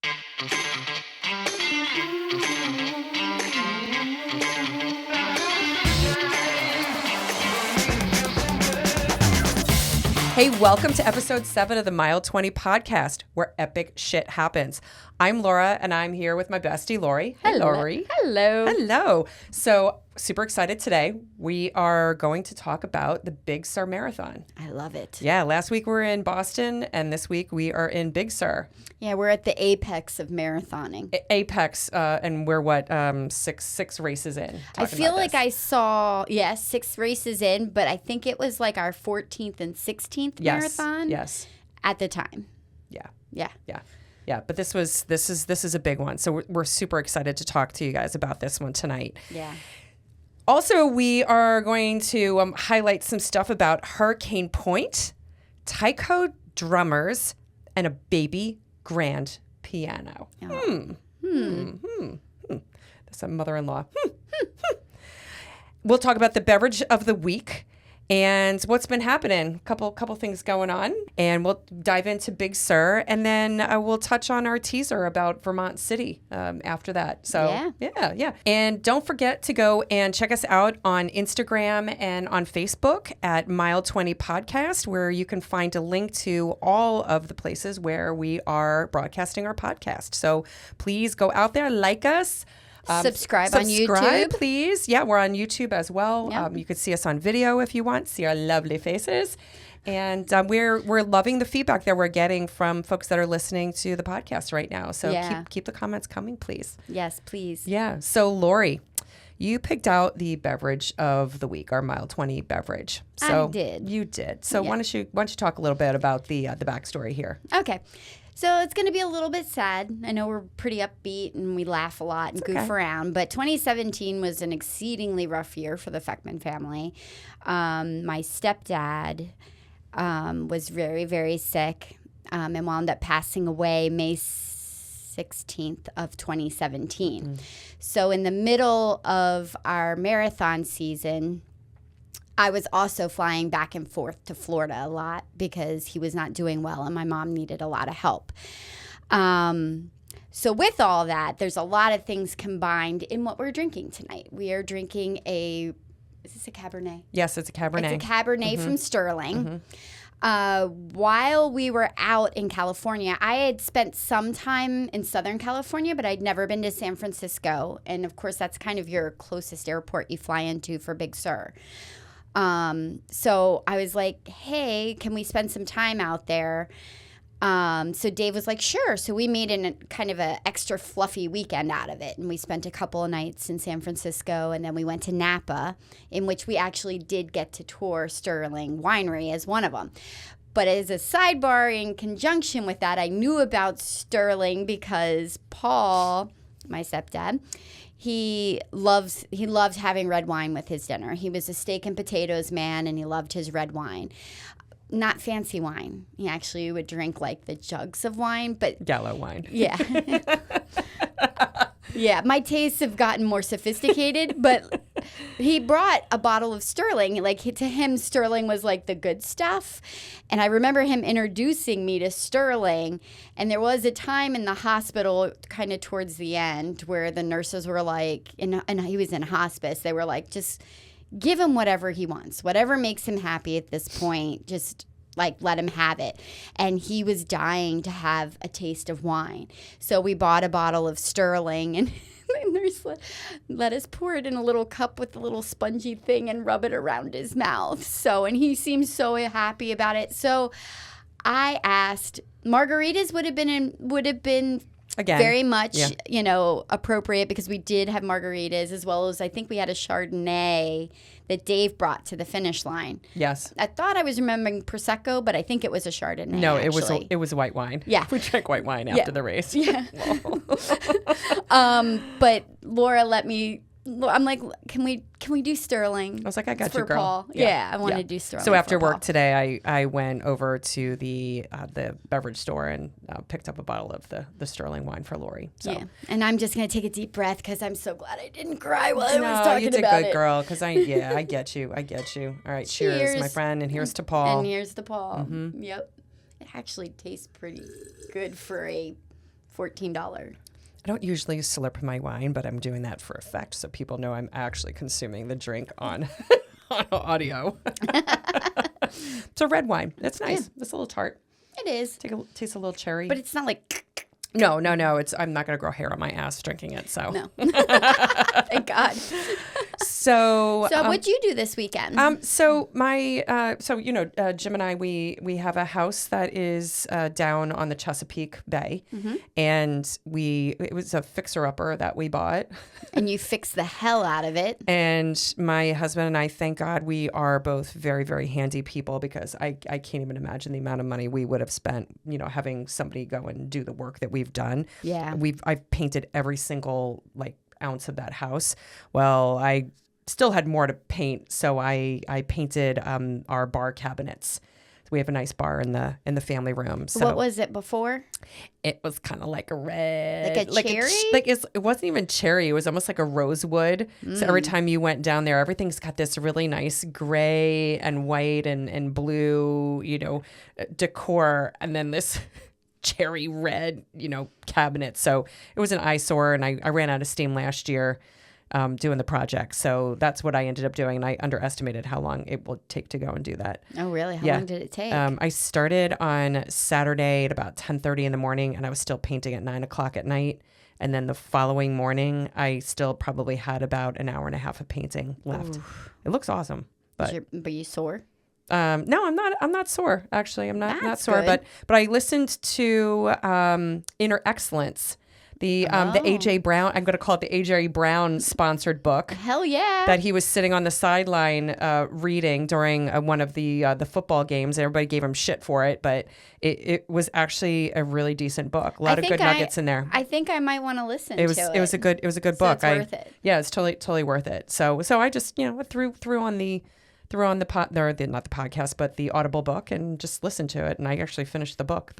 Hey, welcome to episode 7 of the Mile 20 podcast, where epic shit happens. I'm Laura, and I'm here with my bestie, Lorri. Hey, Lorri. Hello. Hello. So, super excited today. We are going to talk about the Big Sur Marathon. I love it. Yeah, last week we were in Boston, and this week we are in Big Sur. Yeah, we're at the apex of marathoning. Apex, and we're six races in. I feel like I saw, 6 races in, but I think it was like our 14th and 16th marathon. Yes. At the time. Yeah, but this is a big one. So we're super excited to talk to you guys about this one tonight. Yeah. Also, we are going to highlight some stuff about Hurricane Point, taiko drummers, and a baby grand piano. Oh. That's a mother-in-law. We'll talk about the beverage of the week and what's been happening. Couple things going on, and we'll dive into Big Sur, and then we'll touch on our teaser about Vermont City after that. So yeah. And don't forget to go and check us out on Instagram and on Facebook at Mile 20 Podcast, where you can find a link to all of the places where we are broadcasting our podcast. So please go out there, like us. Subscribe on YouTube, please. Yeah, we're on YouTube as well. Yep. You can see us on video if you want, see our lovely faces. And we're loving the feedback that we're getting from folks that are listening to the podcast right now. So keep the comments coming, please. Yes, please. Yeah. So Lorri, you picked out the beverage of the week, our Mile 20 beverage. So I did. You did. So why don't you talk a little bit about the backstory here? Okay. So it's going to be a little bit sad. I know we're pretty upbeat and we laugh a lot and goof around, but 2017 was an exceedingly rough year for the Feckman family. My stepdad was very, very sick and wound up passing away May 16th of 2017. Mm-hmm. So in the middle of our marathon season, I was also flying back and forth to Florida a lot because he was not doing well and my mom needed a lot of help. So with all that, there's a lot of things combined in what we're drinking tonight. We are drinking is this a Cabernet? Yes, it's a Cabernet. It's a Cabernet from Sterling. While we were out in California, I had spent some time in Southern California, but I'd never been to San Francisco. And of course, that's kind of your closest airport you fly into for Big Sur. So I was like, hey, can we spend some time out there? So Dave was like, sure. So we made a kind of an extra fluffy weekend out of it. And we spent a couple of nights in San Francisco, and then we went to Napa, in which we actually did get to tour Sterling Winery as one of them. But as a sidebar, in conjunction with that, I knew about Sterling because Paul, my stepdad, he loved having red wine with his dinner. He was a steak and potatoes man, and he loved his red wine. Not fancy wine. He actually would drink like the jugs of wine, but yellow wine. Yeah. Yeah, my tastes have gotten more sophisticated, but he brought a bottle of Sterling. Like, to him, Sterling was like the good stuff. And I remember him introducing me to Sterling. And there was a time in the hospital, kind of towards the end, where the nurses were like, and he was in hospice, they were like, just give him whatever he wants, whatever makes him happy at this point, just like let him have it. And he was dying to have a taste of wine. So we bought a bottle of Sterling, and the nurse let us pour it in a little cup with a little spongy thing and rub it around his mouth. So, and he seemed so happy about it. So I asked, margaritas would have been again, very much, appropriate, because we did have margaritas, as well as I think we had a Chardonnay that Dave brought to the finish line. Yes. I thought I was remembering Prosecco, but I think it was a Chardonnay. No, actually. it was white wine. Yeah. We drank white wine after the race. Yeah. But Laura I'm like, can we do Sterling? I was like, I got for you, girl. Paul. Yeah, I wanted to do Sterling. So after for work Paul. today, I went over to the beverage store and picked up a bottle of the Sterling wine for Lorri. So. Yeah, and I'm just gonna take a deep breath because I'm so glad I didn't cry while I was talking about it. You did good, girl. Because I get you. All right, cheers, my friend, and here's to Paul. And here's to Paul. Mm-hmm. Yep, it actually tastes pretty good for a $14. I don't usually slurp my wine, but I'm doing that for effect so people know I'm actually consuming the drink on, on audio. It's a red wine. It's nice. Yeah. It's a little tart. It is. Tastes a little cherry. But it's not like... No. I'm not going to grow hair on my ass drinking it. So No. Thank God. So what'd you do this weekend? Jim and I, we have a house that is down on the Chesapeake Bay, and it was a fixer-upper that we bought. And you fixed the hell out of it. And my husband and I, thank God, we are both very, very handy people, because I can't even imagine the amount of money we would have spent, having somebody go and do the work that we've done. Yeah. I've painted every single ounce of that house. Well, I still had more to paint, so I painted our bar cabinets. So we have a nice bar in the family room. So what was it before? it was kind of like a red, like a cherry. It wasn't even cherry. It was almost like a rosewood. So every time you went down there, everything's got this really nice gray and white and blue, decor, and then this cherry red, cabinet. So it was an eyesore, and I ran out of steam last year doing the project. So that's what I ended up doing. And I underestimated how long it will take to go and do that. Oh, really? How long did it take? I started on Saturday at about 10:30 in the morning, and I was still painting at 9 o'clock at night. And then the following morning, I still probably had about an hour and a half of painting left. Oof. It looks awesome. But you sore? No, I'm not sore. Actually, I'm not sore. Good. But I listened to Inner Excellence. The AJ Brown, I'm going to call it the AJ Brown sponsored book. Hell yeah! That he was sitting on the sideline reading during one of the football games. Everybody gave him shit for it, but it was actually a really decent book. A lot of good nuggets in there. I think I might want to listen to it. It was a good book. It's worth it. Yeah, it's totally worth it. So I just threw on the not the podcast, but the Audible book, and just listened to it. And I actually finished the book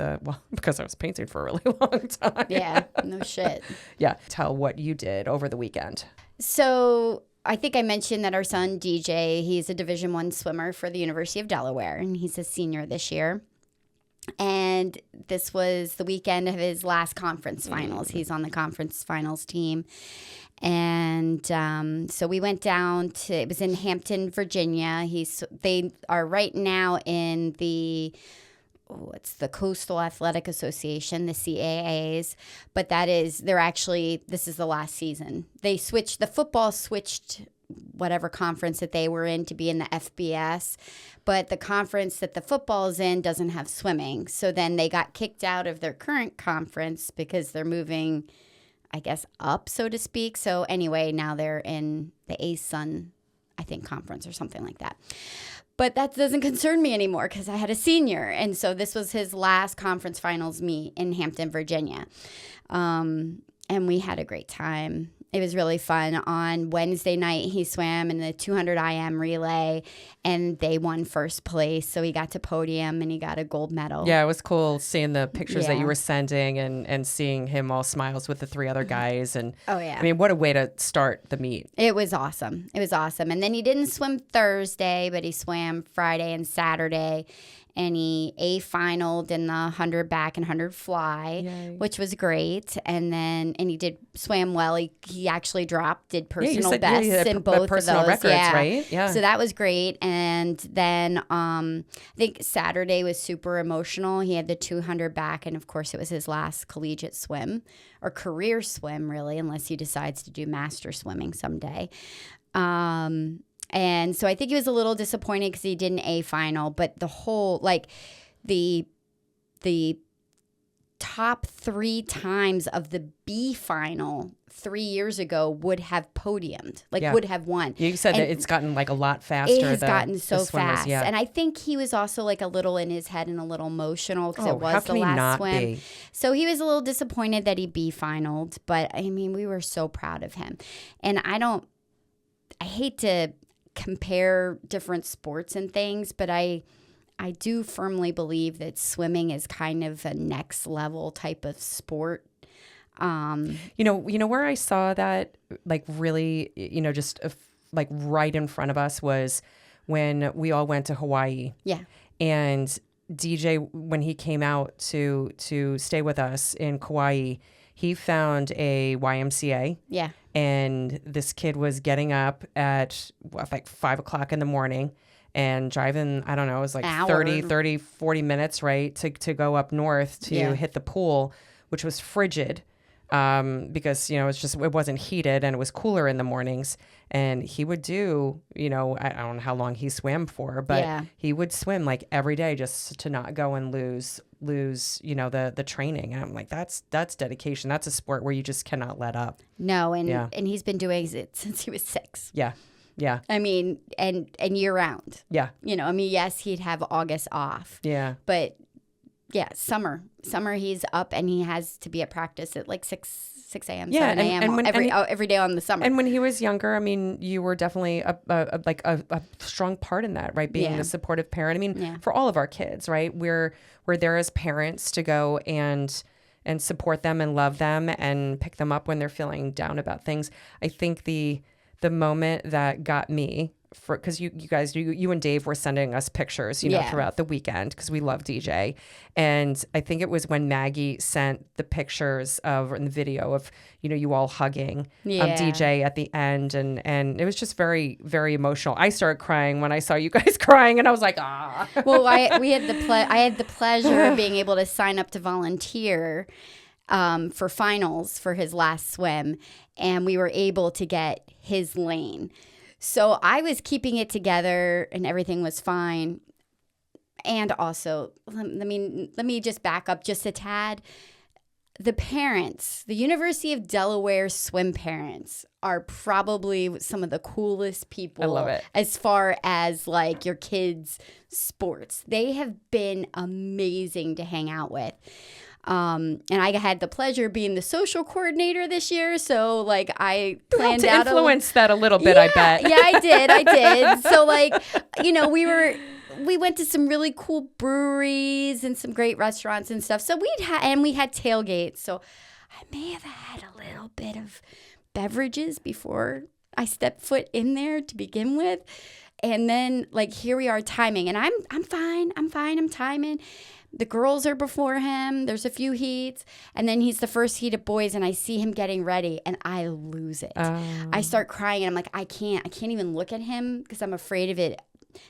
because I was painting for a really long time. Yeah, no shit. Yeah. Tell what you did over the weekend. So I think I mentioned that our son, DJ, he's a Division I swimmer for the University of Delaware, and he's a senior this year. And this was the weekend of his last conference finals. He's on the conference finals team. And so we went down to, it was in Hampton, Virginia. They are right now in it's the Coastal Athletic Association, the CAAs, but this is the last season. The football switched whatever conference that they were in to be in the FBS, but the conference that the football's in doesn't have swimming. So then they got kicked out of their current conference because they're moving, I guess, up, so to speak. So anyway, now they're in the ASUN, I think, conference or something like that. But that doesn't concern me anymore because I had a senior. And so this was his last conference finals meet in Hampton, Virginia. And we had a great time. It was really fun. On Wednesday night, he swam in the 200 IM relay, and they won first place. So he got to podium, and he got a gold medal. Yeah, it was cool seeing the pictures that you were sending and seeing him all smiles with the three other guys. And oh, yeah. I mean, what a way to start the meet. It was awesome. And then he didn't swim Thursday, but he swam Friday and Saturday. And he A-finaled in the 100 back and 100 fly, Yay. Which was great. And he swam well. He actually did personal bests in both of those. Records, right? Yeah. So that was great. And then I think Saturday was super emotional. He had the 200 back, and of course it was his last collegiate swim or career swim, really, unless he decides to do master swimming someday. And so I think he was a little disappointed because he did an A final, but the whole, the top 3 times of the B final 3 years ago would have podiumed, would have won. You said that it's gotten a lot faster. It has gotten so fast. Yeah. And I think he was also a little in his head and a little emotional because it was how the can he last not swim. be? So he was a little disappointed that he B finaled, but I mean, we were so proud of him. And I hate to compare different sports and things, but I do firmly believe that swimming is kind of a next level type of sport. Where I saw that really, just right in front of us was when we all went to Hawaii. Yeah. And DJ, when he came out to stay with us in Kauai, he found a YMCA. Yeah. And this kid was getting up at like 5 o'clock in the morning and driving, I don't know, it was like 40 minutes, right, to go up north to hit the pool, which was frigid because, it wasn't heated and it was cooler in the mornings. And he would do, I don't know how long he swam for, but he would swim like every day just to not go and lose, the training. And I'm like, that's dedication. That's a sport where you just cannot let up. No. And he's been doing it since he was 6. Yeah. Yeah. I mean, and year round. Yeah. Yes, he'd have August off. Yeah. But yeah, summer he's up and he has to be at practice at like 6 a.m., 7 a.m. every day on the summer. And when he was younger, I mean, you were definitely a strong part in that, right? Being the supportive parent. I mean, for all of our kids, right? We're there as parents to go and support them and love them and pick them up when they're feeling down about things. I think the moment that got me, because you guys, you and Dave were sending us pictures, throughout the weekend because we love DJ. And I think it was when Maggie sent the pictures and the video of, you all hugging DJ at the end. And it was just very, very emotional. I started crying when I saw you guys crying and I was like, ah. Well, I had the pleasure of being able to sign up to volunteer for finals for his last swim. And we were able to get his lane. So I was keeping it together and everything was fine. And also, let me just back up just a tad. The parents, the University of Delaware swim parents are probably some of the coolest people. I love it. As far as like your kids' sports. They have been amazing to hang out with. And I had the pleasure of being the social coordinator this year. So like I planned to out influence that a little bit, I bet. Yeah, I did. So like, we went to some really cool breweries and some great restaurants and stuff. So we had tailgates. So I may have had a little bit of beverages before I stepped foot in there to begin with. And then like here we are timing and I'm fine. I'm timing. The girls are before him. There's a few heats. And then he's the first heat of boys and I see him getting ready and I lose it. I start crying and I'm like, I can't even look at him because I'm afraid of it.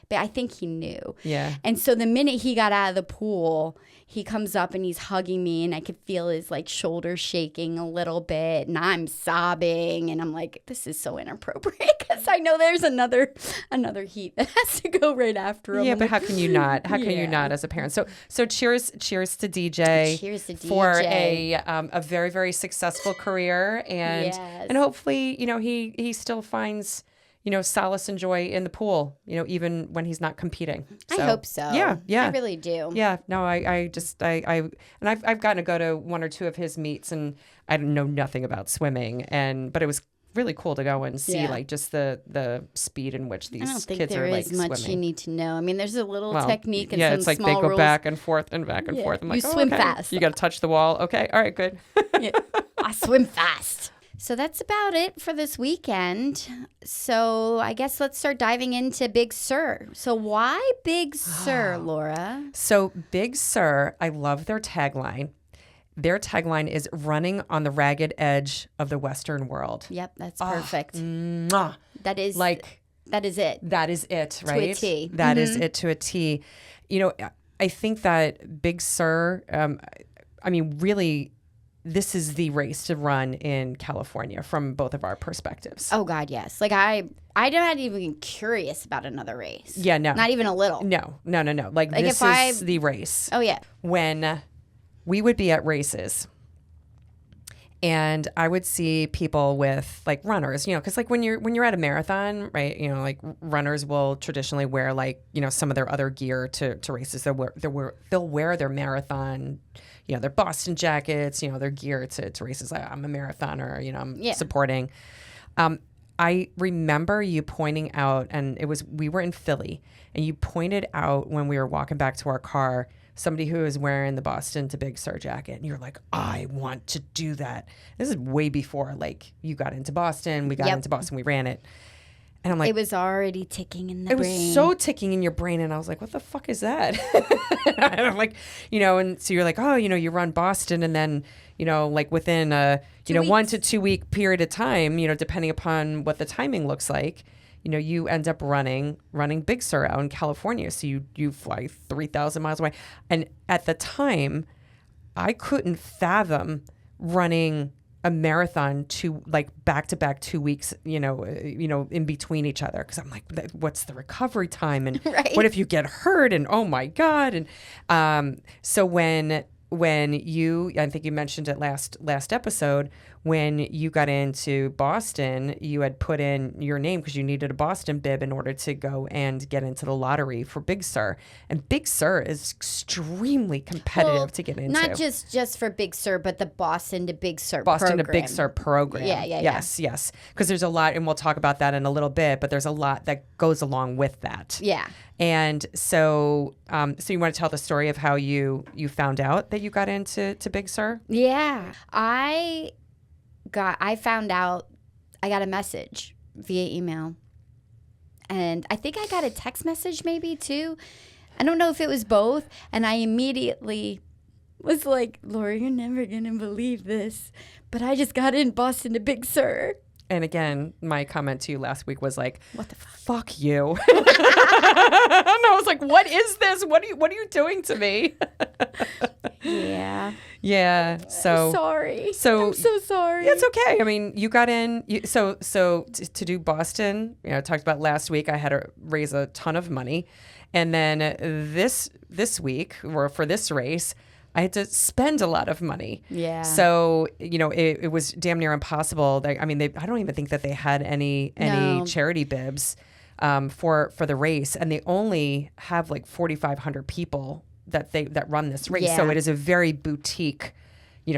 But I think he knew. Yeah. And so the minute he got out of the pool, he comes up and he's hugging me and I could feel his like shoulder shaking a little bit and I'm sobbing and I'm like, this is so inappropriate because I know there's another heat that has to go right after him. Yeah, but how can you not? How can you not as a parent? So cheers to DJ. Cheers to DJ. For a very, very successful career and hopefully, he still finds solace and joy in the pool, even when he's not competing. So, I hope so. Yeah. I really do. Yeah. No, I've gotten to go to one or two of his meets and I know nothing about swimming but it was really cool to go and see like just the speed in which these kids are like swimming. I don't think there is much you need to know. I mean, there's a little technique and some it's like small they go rules. back and forth and back and forth. I'm like, you swim fast. You got to touch the wall. Okay. All right, good. I swim fast. So that's about it for this weekend. So I guess let's start diving into Big Sur. So why Big Sur, Laura? So Big Sur, I love their tagline. Their tagline is running on the ragged edge of the Western world. Yep, that's perfect. That is it. That is it, right? To a T. That is it to a T. I think that Big Sur, really, this is the race to run in California from both of our perspectives. Oh God, yes. Like I'm not even curious about another race. Yeah, no. Not even a little. No. Like this is the race. Oh yeah. When we would be at races and I would see people with like runners, because like when you're at a marathon, right, like runners will traditionally wear like, some of their other gear to races. They'll wear their marathon, their Boston jackets, their gear to races. Like, I'm a marathoner, I'm supporting. I remember you pointing out, and we were in Philly, and you pointed out when we were walking back to our car, somebody who was wearing the Boston to Big Sur jacket. And you're like, I want to do that. This is way before like you got into Boston. We got into Boston. We ran it. And I'm like, it was already ticking in the brain. It was so ticking in your brain. And I was like, what the fuck is that? And I'm like, and so you're like, oh, you run Boston, and then, like within a, 1 to 2 week period of time, depending upon what the timing looks like, you end up running Big Sur out in California. So you fly 3,000 miles away. And at the time, I couldn't fathom running a marathon back to back 2 weeks, in between each other. Cause I'm like, what's the recovery time? And right. What if you get hurt? And oh my God. And, so when I think you mentioned it last episode, when you got into Boston, you had put in your name because you needed a Boston bib in order to go and get into the lottery for Big Sur. And Big Sur is extremely competitive to get into. Not just for Big Sur, but the Boston to Big Sur Boston to Big Sur program. Yeah. Yes. Because there's a lot, and we'll talk about that in a little bit, but there's a lot that goes along with that. Yeah. And so you want to tell the story of how you found out that you got into Big Sur? Yeah. I found out, I got a message via email, and I think I got a text message maybe too. I don't know if it was both. And I immediately was like, Lorri, you're never going to believe this, but I just got in Boston to Big Sur. And again, my comment to you last week was like, what the fuck you. And I was like, what is this? What are you doing to me? Yeah. Yeah. So sorry. I'm so sorry. It's okay. I mean, you got in. To do Boston, I talked about last week, I had to raise a ton of money. And then this week, or for this race, I had to spend a lot of money. Yeah. So, it was damn near impossible. I don't even think that they had any charity bibs for the race. And they only have like 4,500 people that run this race. Yeah. So it is a very boutique,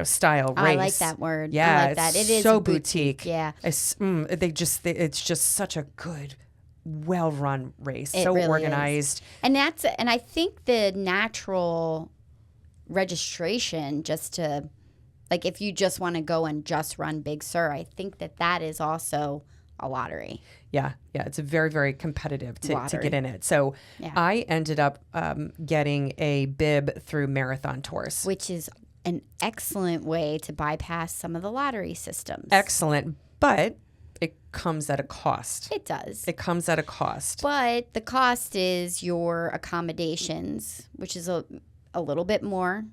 style race. I like that word. Yeah. I like that. It is so boutique. Yeah. It's just such a good, well-run race. It so really organized. Is. And I think the natural registration, just to, like, if you just want to go and just run Big Sur, I think that is also a lottery. Yeah, it's a very, very competitive to get in it. So I ended up getting a bib through Marathon Tours, which is an excellent way to bypass some of the lottery systems. Excellent, but it comes at a cost. It does. It comes at a cost. But the cost is your accommodations, which is a little bit more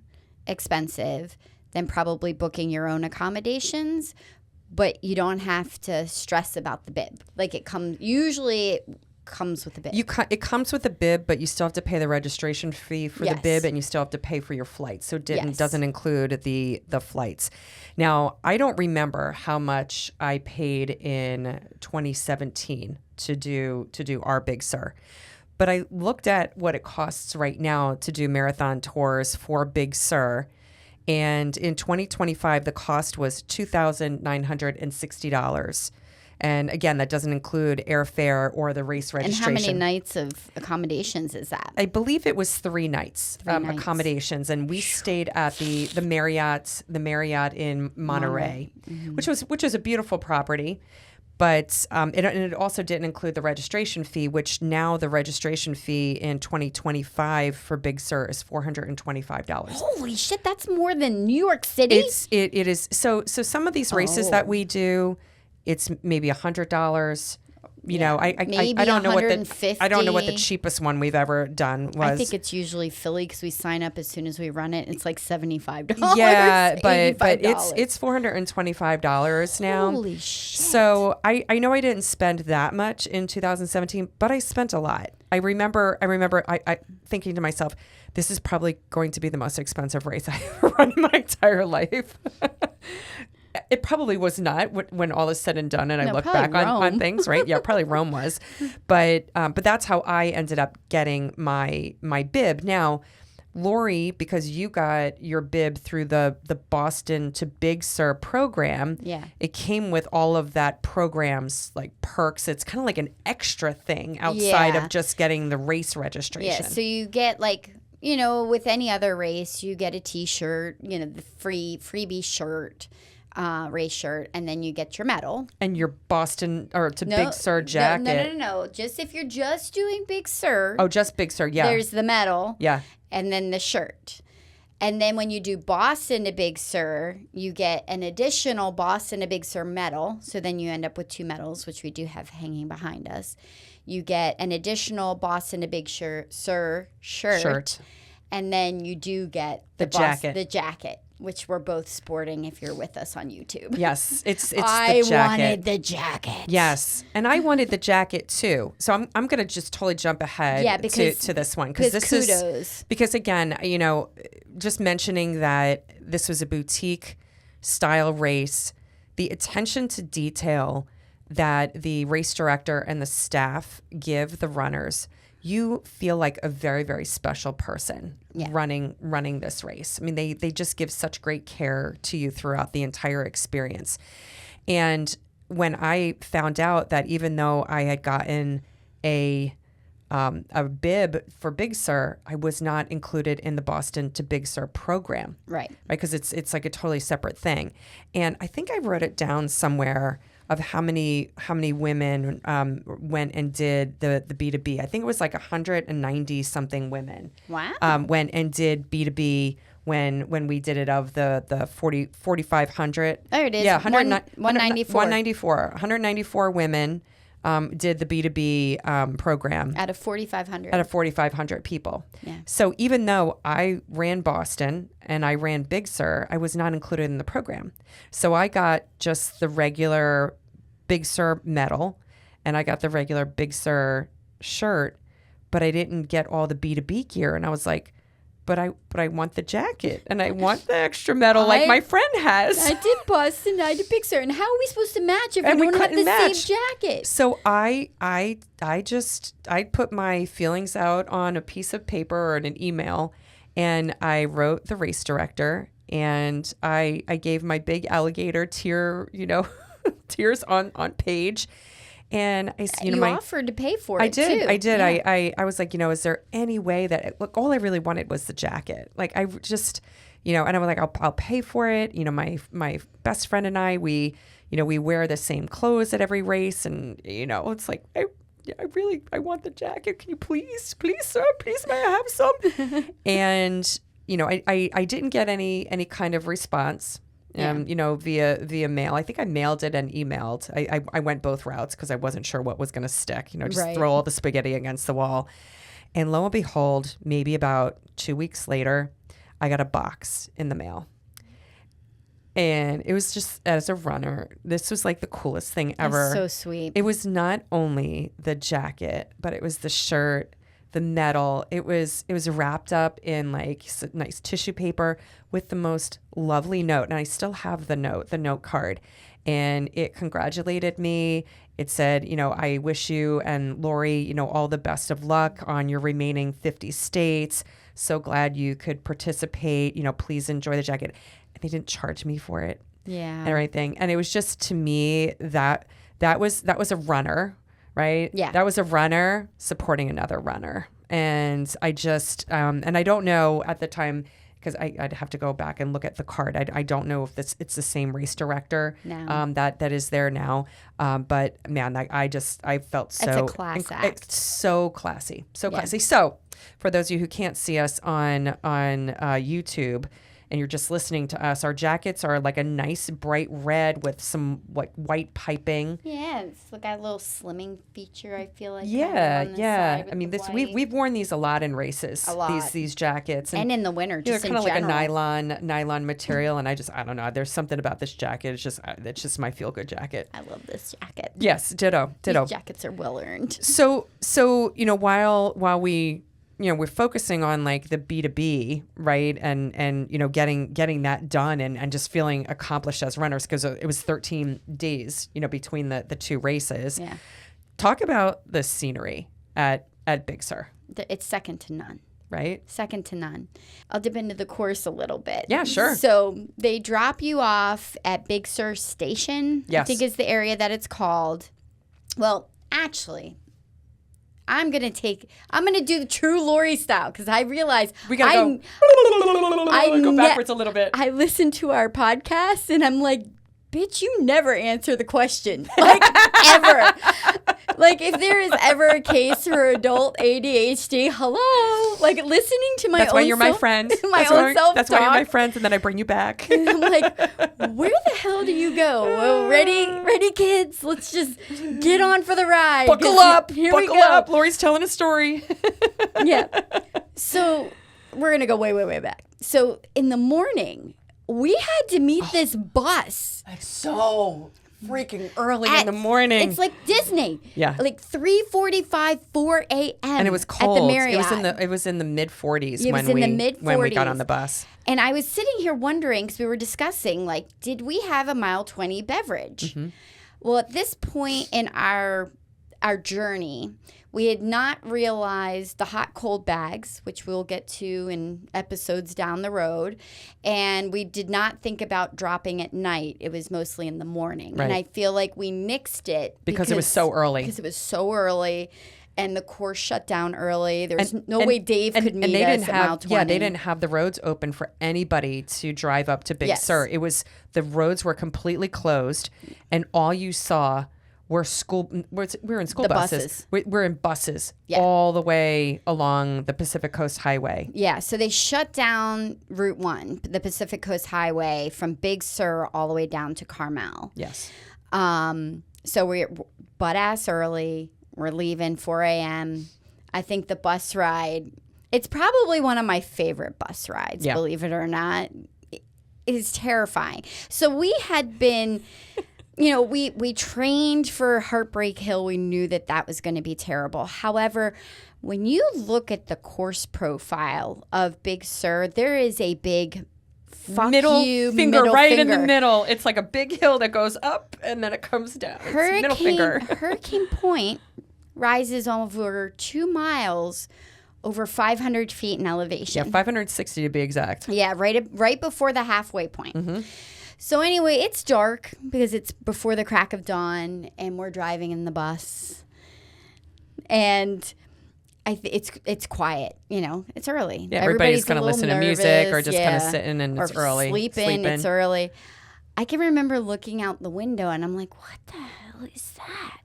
expensive than probably booking your own accommodations, but you don't have to stress about the bib. Like it comes with the bib. It comes with a bib, but you still have to pay the registration fee for the bib, and you still have to pay for your flight. So it doesn't include the flights. Now, I don't remember how much I paid in 2017 to do our Big Sur. But I looked at what it costs right now to do Marathon Tours for Big Sur. And in 2025, the cost was $2,960. And again, that doesn't include airfare or the race registration. And how many nights of accommodations is that? I believe it was 3 nights, accommodations. And we stayed at the Marriott in Monterey, which was a beautiful property. But it also didn't include the registration fee, which now the registration fee in 2025 for Big Sur is $425. Holy shit, that's more than New York City? It is. So some of these races that we do, it's maybe $100. I don't know what the cheapest one we've ever done was. I think it's usually Philly because we sign up as soon as we run it. It's like $75. Yeah, but it's $425 now. Holy shit! So I know I didn't spend that much in 2017, but I spent a lot. I remember I thinking to myself, this is probably going to be the most expensive race I ever run in my entire life. It probably was not when all is said and done, and I look back on things, right? Yeah, probably Rome was, but that's how I ended up getting my bib. Now, Lorri, because you got your bib through the Boston to Big Sur program, it came with all of that program's like perks. It's kind of like an extra thing outside of just getting the race registration. Yeah, so you get like, with any other race, you get a T-shirt, the freebie shirt. race shirt, and then you get your medal. And your Boston or Big Sur jacket. No. Just if you're just doing Big Sur. Oh, just Big Sur, yeah. There's the medal. Yeah. And then the shirt. And then when you do Boston to Big Sur, you get an additional Boston to Big Sur medal. So then you end up with 2 medals, which we do have hanging behind us. You get an additional Boston to Big Sur shirt. And then you do get the jacket. The jacket, which we're both sporting if you're with us on YouTube. Yes, it's the I jacket. wanted the jacket. Yes, and I wanted the jacket too. So I'm going to just totally jump ahead to this one because this kudos. Because again, just mentioning that this was a boutique style race, the attention to detail that the race director and the staff give the runners, you feel like a very, very special person running this race. I mean, they just give such great care to you throughout the entire experience. And when I found out that even though I had gotten a bib for Big Sur, I was not included in the Boston to Big Sur program. Right. Because it's like a totally separate thing. And I think I wrote it down somewhere of how many women went and did the B2B. I think it was like 190 something women. Wow. Went and did B2B when we did it of the 4,500. There it is. Yeah, 194. 194 women did the B2B program. Out of 4,500. Out of 4,500 people. Yeah. So even though I ran Boston and I ran Big Sur, I was not included in the program. So I got just the regular Big Sur medal and I got the regular Big Sur shirt, but I didn't get all the B2B gear. And I was like, but I want the jacket and I want the extra medal like my friend has. I did Boston, I did Big Sur. And how are we supposed to match if we don't have the same jacket? So I put my feelings out on a piece of paper or in an email, and I wrote the race director, and I gave my big alligator tear, tears on page. And I, you offered to pay for it. Too. I did. Yeah. I was like, is there any way that all I really wanted was the jacket. Like I just, and I was like, I'll pay for it. My best friend and I, we wear the same clothes at every race, and it's like I want the jacket. Can you please, sir, please, may I have some? And I didn't get any kind of response. Via mail. I think I mailed it and emailed. I went both routes because I wasn't sure what was going to stick. Just throw all the spaghetti against the wall. And lo and behold, maybe about 2 weeks later, I got a box in the mail. And it was just, as a runner, this was like the coolest thing ever. That's so sweet. It was not only the jacket, but it was the shirt, the medal. It was wrapped up in like nice tissue paper with the most lovely note. And I still have the note card. And it congratulated me. It said, I wish you and Lorri, all the best of luck on your remaining 50 states. So glad you could participate. Please enjoy the jacket. And they didn't charge me for it. Yeah. And everything. And it was just, to me, that was a runner. Right? Yeah. That was a runner supporting another runner. And I just, and I don't know at the time, because I'd have to go back and look at the card. I don't know if it's the same race director that is there now. But man, I felt so. It's a class act. It's so classy. So Yeah. classy. So for those of you who can't see us on YouTube, and you're just listening to us, our jackets are like a nice bright red with some like white piping. Yeah, it's got a little slimming feature, I feel like. Yeah. I mean, we've worn these a lot in races. A lot. These jackets. And in the winter, just they're kind of like a nylon material, and I don't know. There's something about this jacket. It's just my feel good jacket. I love this jacket. Yes, ditto. These jackets are well earned. So while we we're focusing on like the B2B, right? And getting that done and just feeling accomplished as runners, because it was 13 days, between the two races. Yeah. Talk about the scenery at Big Sur. It's second to none. Right? Second to none. I'll dip into the course a little bit. Yeah, sure. So they drop you off at Big Sur Station. Yes. I think is the area that it's called. Well, actually, I'm gonna do the true Lorri style, because I realize we gotta go backwards a little bit. I listen to our podcast and I'm like, bitch, you never answer the question. Like, ever. Like, if there is ever a case for adult ADHD, hello. Like, listening to my That's own why you're my self, friend. my own self-talk. That's why you're my friend, and then I bring you back. I'm like, where the hell do you go? Well, ready, kids? Let's just get on for the ride. Buckle up. Here Buckle we go. up. Lori's telling a story. Yeah. So we're going to go way, way, way back. So in the morning, we had to meet this bus. Like so freaking early in the morning. It's like Disney. Yeah. Like 3:45, 4 a.m. And it was cold. At the Marriott. It was in the mid 40s It was in the mid-40s. when we got on the bus. And I was sitting here wondering, because we were discussing, like, did we have a mile 20 beverage? Mm-hmm. Well, at this point in our journey, we had not realized the hot cold bags, which we'll get to in episodes down the road. And we did not think about dropping at night. It was mostly in the morning. Right. And I feel like we nixed it. Because it was so early. Because it was so early. And the course shut down early. There was no way Dave could meet us at mile 20. Yeah, they didn't have the roads open for anybody to drive up to Big Sur. It was, the roads were completely closed, and all you saw were we're in school buses. We're in buses all the way along the Pacific Coast Highway. Yeah, so they shut down Route 1, the Pacific Coast Highway, from Big Sur all the way down to Carmel. Yes. So we're butt-ass early. We're leaving 4 a.m. I think the bus ride, it's probably one of my favorite bus rides, believe it or not. It is terrifying. So we had been... You know, we trained for Heartbreak Hill. We knew that was going to be terrible. However, when you look at the course profile of Big Sur, there is a big middle finger in the middle. It's like a big hill that goes up and then it comes down. Middle finger. Hurricane Point rises over 2 miles over 500 feet in elevation. Yeah, 560 to be exact. Yeah, right before the halfway point. Mm-hmm. So anyway, it's dark because it's before the crack of dawn, and we're driving in the bus, and it's quiet. You know, it's early. Yeah, everybody's going to listen to music or just kind of sitting, and it's early. Sleeping. It's early. I can remember looking out the window, and I'm like, "What the hell is that?"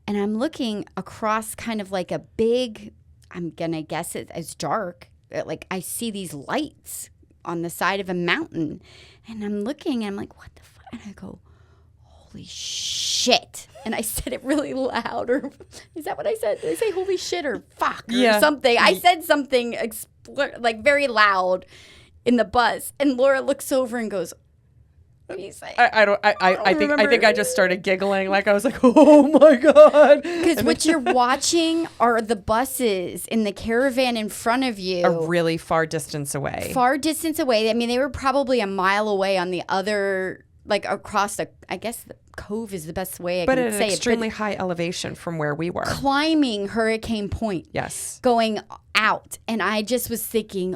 And I'm looking across kind of like a big. I'm gonna guess it's dark. Like I see these lights on the side of a mountain. And I'm looking, and I'm like, what the fuck? And I go, holy shit. And I said it really loud. Or is that what I said? Did I say holy shit or fuck or something? I said something like very loud in the bus. And Laura looks over and goes, what do you say? I think I just started giggling. Like I was like, oh my God. Because what you're watching are the buses in the caravan in front of you. A really far distance away. I mean, they were probably a mile away on the other, like across I guess the cove is the best way I can say it. But at an extremely high elevation from where we were. Climbing Hurricane Point. Yes. Going out. And I just was thinking,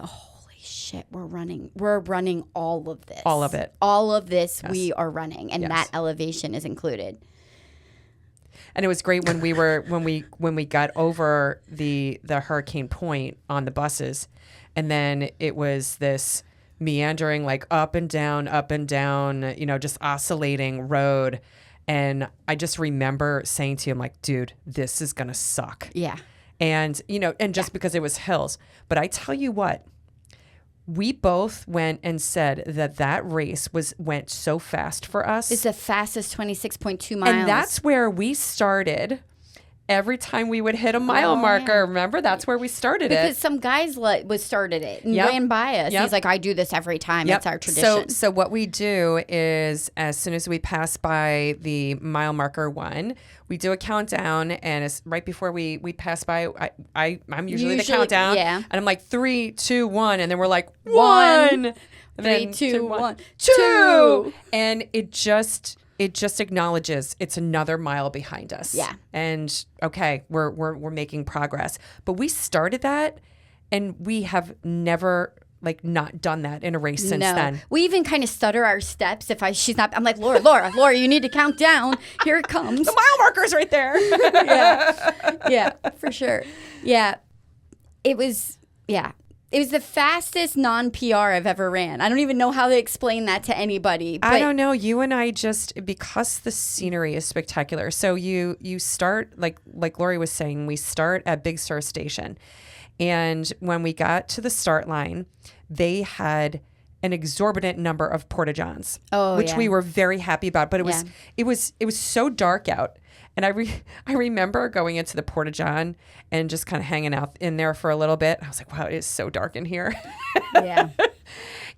shit, we're running all of this. All of it. All of this we are running, and that elevation is included. And it was great when we got over the Hurricane Point on the buses, and then it was this meandering like up and down, you know, just oscillating road. And I just remember saying to him, like, dude, this is gonna suck. Yeah. And you know, and just because it was hills. But I tell you what, we both went and said that race went so fast for us. It's the fastest 26.2 miles. And that's where we started. Every time we would hit a mile marker, remember? That's where we started because some guys started it and ran by us. He's like, I do this every time. It's our tradition. So what we do is as soon as we pass by the mile marker 1, we do a countdown, and it's right before we pass by, I'm usually the countdown. Yeah. And I'm like 3, 2, 1, and then we're like 1. 3, 2, 1, 2. And it just acknowledges it's another mile behind us. Yeah. And okay, we're making progress. But we started that, and we have never not done that in a race since then. We even kind of stutter our steps she's not. I'm like, Laura, you need to count down. Here it comes. The mile marker's right there. Yeah, for sure. Yeah, it was. Yeah. It was the fastest non-PR I've ever ran. I don't even know how to explain that to anybody. But I don't know. You and I because the scenery is spectacular. So you start, like Lorri was saying, we start at Big Sur Station. And when we got to the start line, they had an exorbitant number of porta-johns, which we were very happy about. But it was so dark out. And I remember going into the porta-john and just kind of hanging out in there for a little bit. I was like, wow, it is so dark in here. Yeah.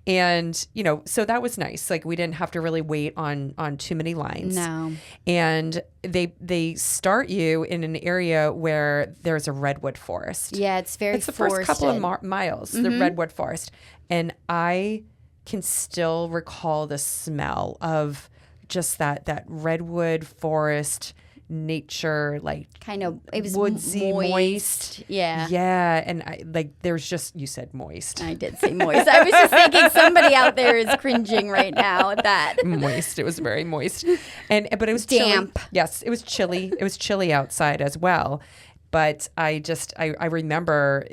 And, so that was nice. Like we didn't have to really wait on too many lines. No. And they start you in an area where there's a redwood forest. Yeah, it's very It's the first couple of miles, the redwood forest. And I can still recall the smell of just that redwood forest nature, like kind of, it was woodsy, moist. Yeah. And there's just, you said moist. I did say moist. I was just thinking somebody out there is cringing right now at that. Moist. It was very moist. But it was damp. Chilly. Yes, it was chilly. It was chilly outside as well. But I remember,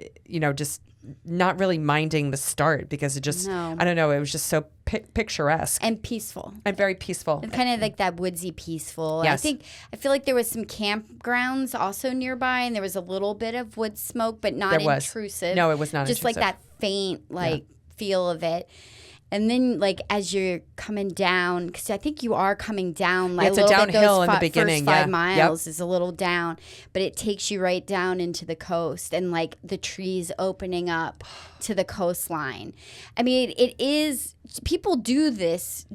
just not really minding the start because it just, I don't know, it was just so picturesque. And peaceful. And very peaceful. And kind of like that woodsy peaceful. Yes. I feel like there was some campgrounds also nearby and there was a little bit of wood smoke, but not intrusive. No, it was not just intrusive. Like that faint feel of it. And then, as you're coming down, because I think you are coming down, it's a downhill in the beginning. First 5 miles is a little down, but it takes you right down into the coast and the trees opening up to the coastline. I mean, it is. People do this.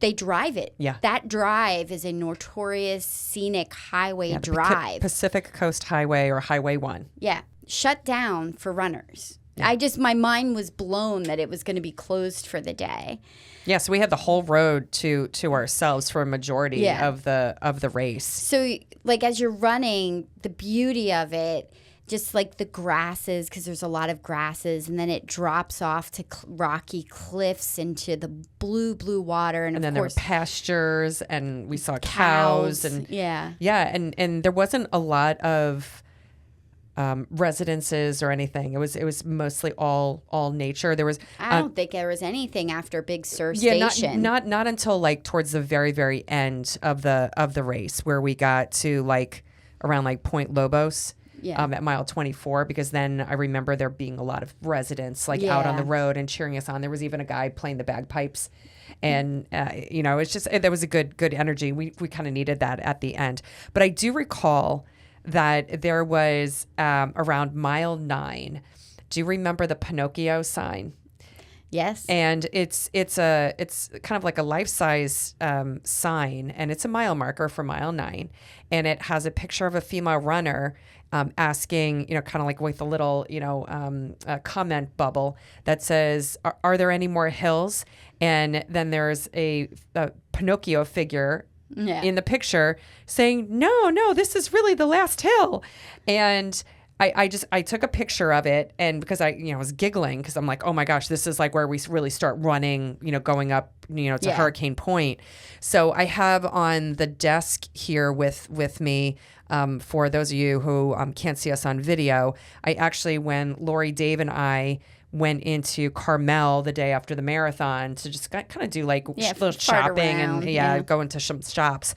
They drive it. Yeah, that drive is a notorious scenic highway drive. Pacific Coast Highway or Highway 1. Yeah, shut down for runners. Yeah. My mind was blown that it was going to be closed for the day. Yeah, so we had the whole road to ourselves for a majority of the race. So as you're running, the beauty of it, just the grasses, because there's a lot of grasses, and then it drops off to rocky cliffs into the blue water, and then course, there were pastures, and we saw cows and and there wasn't a lot of residences or anything. It was mostly all nature. There was I don't think there was anything after Big Sur Station. Not until towards the very, very end of the race, where we got to around Point Lobos. At mile 24, because then I remember there being a lot of residents out on the road and cheering us on. There was even a guy playing the bagpipes, and it's just there was a good energy. We kind of needed that at the end. But I do recall that there was around mile 9. Do you remember the Pinocchio sign? Yes. And it's kind of like a life-size sign, and it's a mile marker for mile 9, and it has a picture of a female runner asking, kind of with a little, a comment bubble that says, "Are there any more hills?" And then there's a Pinocchio figure in the picture saying, no, this is really the last hill. And I took a picture of it, and because I was giggling because I'm like, oh my gosh, this is where we really start running, going up, to Hurricane Point. So I have on the desk here with me, for those of you who can't see us on video, I actually, when Lorri, Dave, and I went into Carmel the day after the marathon to just kind of do little shopping and go into some shops,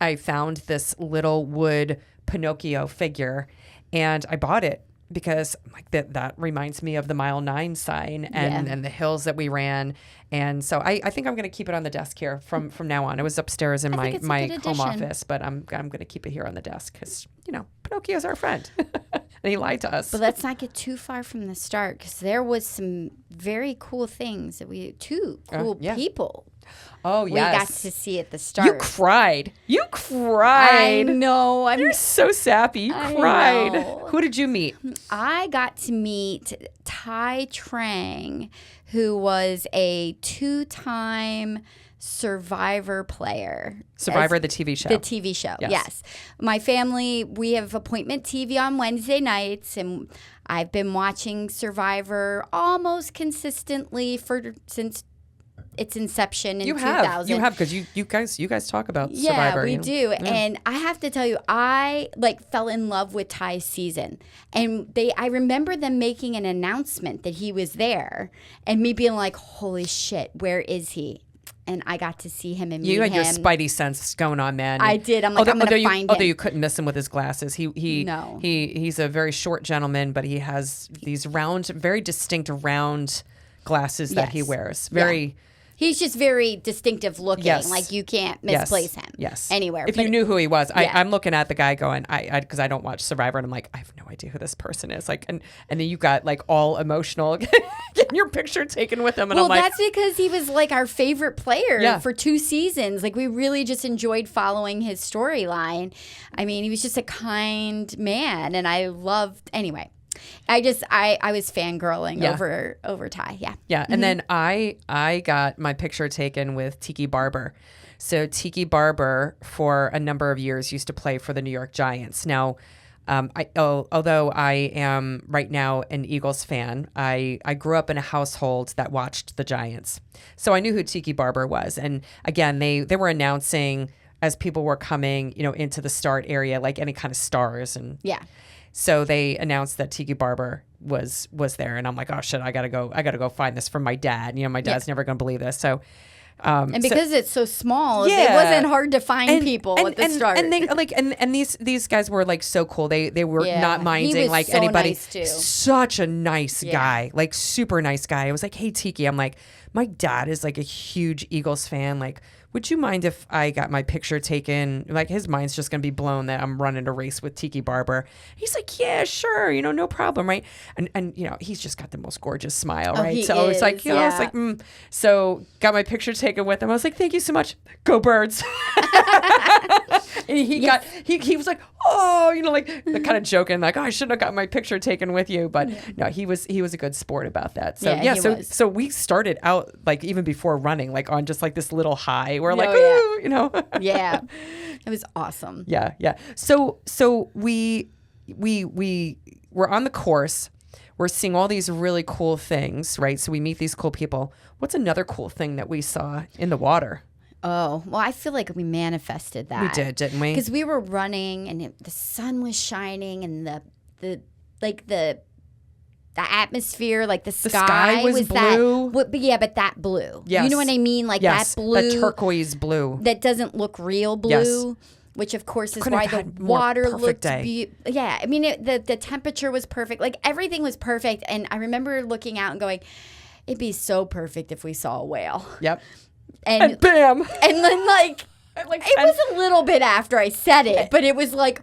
I found this little wood Pinocchio figure, and I bought it because that reminds me of the mile 9 sign and the hills that we ran. And so I think I'm going to keep it on the desk here from now on. It was upstairs in my home office, but I'm going to keep it here on the desk because, Pinocchio's our friend. And he lied to us. But let's not get too far from the start, because there was some very cool things that people. Oh, yes. We got to see at the start. You cried. I know. You're so sappy. You cried. Who did you meet? I got to meet Tai Trang, who was a 2-time Survivor player. Survivor, the TV show. The TV show, yes. My family, we have appointment TV on Wednesday nights, and I've been watching Survivor almost consistently since its inception in You 2000. have because you guys talk about Yeah, Survivor. we do. Yeah. And I have to tell you, I fell in love with Ty's season. And I remember them making an announcement that he was there and me being like, holy shit, where is he? And I got to see him and meet him. You had your spidey sense going on, man. I did. I'm like, I'm going to find him. Although you couldn't miss him with his glasses. He's a very short gentleman, but he has these very distinct round glasses that he wears. He's just very distinctive looking. Yes. Like you can't misplace him. Yes. Anywhere. If you knew who he was, I'm looking at the guy going, because I don't watch Survivor, and I'm like, I have no idea who this person is. Like, and then you got like all emotional, getting your picture taken with him, and I'm like, that's because he was like our favorite player for 2 seasons. Like we really just enjoyed following his storyline. I mean, he was just a kind man, and I loved anyway. I was fangirling over Ty. Yeah. Yeah. And then I got my picture taken with Tiki Barber. So Tiki Barber for a number of years used to play for the New York Giants. Now, although I am right now an Eagles fan, I grew up in a household that watched the Giants. So I knew who Tiki Barber was. And again, they were announcing as people were coming, into the start area, like any kind of stars and So they announced that Tiki Barber was there, and I'm like, oh shit, I gotta go find this from my dad. My dad's never gonna believe this. So, and because it's so small, it wasn't hard to find people at the start. And they these guys were like so cool. They were not minding like so anybody. Nice too. Such a nice guy, like super nice guy. I was like, hey Tiki, I'm like, my dad is like a huge Eagles fan. Like, would you mind if I got my picture taken? Like his mind's just going to be blown that I'm running a race with Tiki Barber. He's like, yeah, sure. No problem. Right. And he's just got the most gorgeous smile. Right. So it's like, it's like, so got my picture taken with him. I was like, thank you so much. Go Birds. And he was like, oh, like kind of joking, like, oh, I shouldn't have got my picture taken with you. But no, he was a good sport about that. So so we started out like even before running, like on just like this little high. We're like, ooh, Yeah. It was awesome. Yeah. Yeah. So we were on the course. We're seeing all these really cool things, right? So we meet these cool people. What's another cool thing that we saw in the water? Oh, well, I feel like we manifested that. We did, didn't we? Because we were running and the sun was shining and the atmosphere, like the sky was blue. But that blue. Yes. You know what I mean? Like that blue. That turquoise blue. That doesn't look real blue. Yes. Which, of course, is why the water looked beautiful. Yeah. I mean, the temperature was perfect. Like, everything was perfect. And I remember looking out and going, it'd be so perfect if we saw a whale. Yep. And bam. And then, like it was a little bit after I said it, but it was like,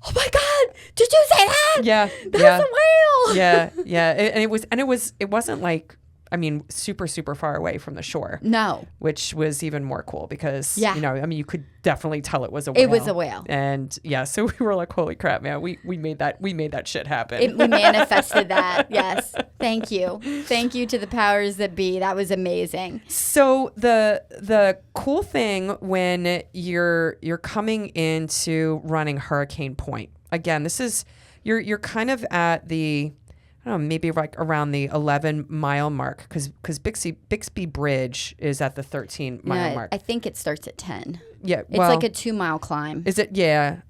oh my God, did you say that? Yeah. That's a whale. Yeah. Yeah. It wasn't like, I mean, super, super far away from the shore. No. Which was even more cool because, you could definitely tell it was a whale. It was a whale. And so we were like, holy crap, man, we made that shit happen. We manifested that. Yes. Thank you. Thank you to the powers that be. That was amazing. So the cool thing when you're coming into running Hurricane Point, again, this is, you're kind of at the, I don't know, maybe like around the 11-mile mark because Bixby Bridge is at the 13-mile mark. I think it starts at 10. Yeah, it's like a 2-mile climb. Is it? Yeah,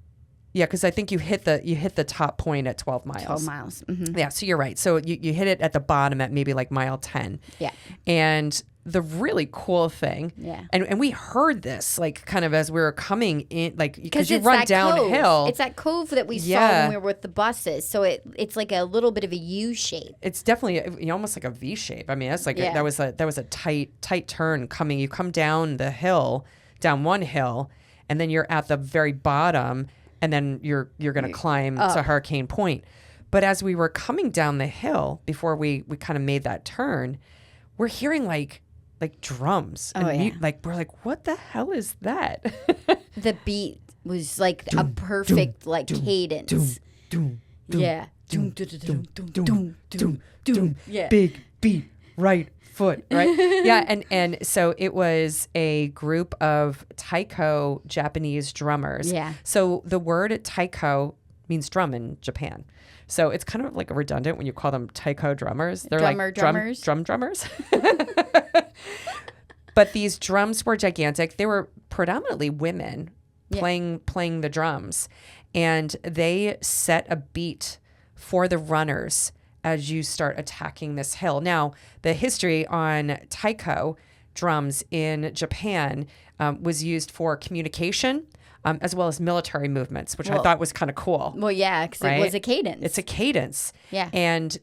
because I think you hit the top point at 12 miles. 12 miles. Mm-hmm. Yeah, so you're right. So you hit it at the bottom at maybe like mile 10. Yeah, and the really cool thing, and we heard this like kind of as we were coming in, like because you run downhill. It's that cove that we saw when we were with the buses. So it's like a little bit of a U shape. It's definitely almost like a V shape. I mean, that's like that was a tight turn coming. You come down the hill, down one hill, and then you're at the very bottom, and then you're going to climb to Hurricane Point. But as we were coming down the hill before we kind of made that turn, we're hearing like drums and like we're like, what the hell is that? The beat was like a perfect cadence. Yeah. Yeah. Big beat, right foot, right? Yeah, and so it was a group of taiko Japanese drummers. Yeah. So the word taiko means drum in Japan. So it's kind of like redundant when you call them taiko drummers. They're drummers. Drum drummers. But these drums were gigantic. They were predominantly women playing the drums, and they set a beat for the runners as you start attacking this hill. Now, the history on taiko drums in Japan was used for communication as well as military movements, which I thought was kind of cool. Well, yeah, because it was a cadence. It's a cadence. Yeah. And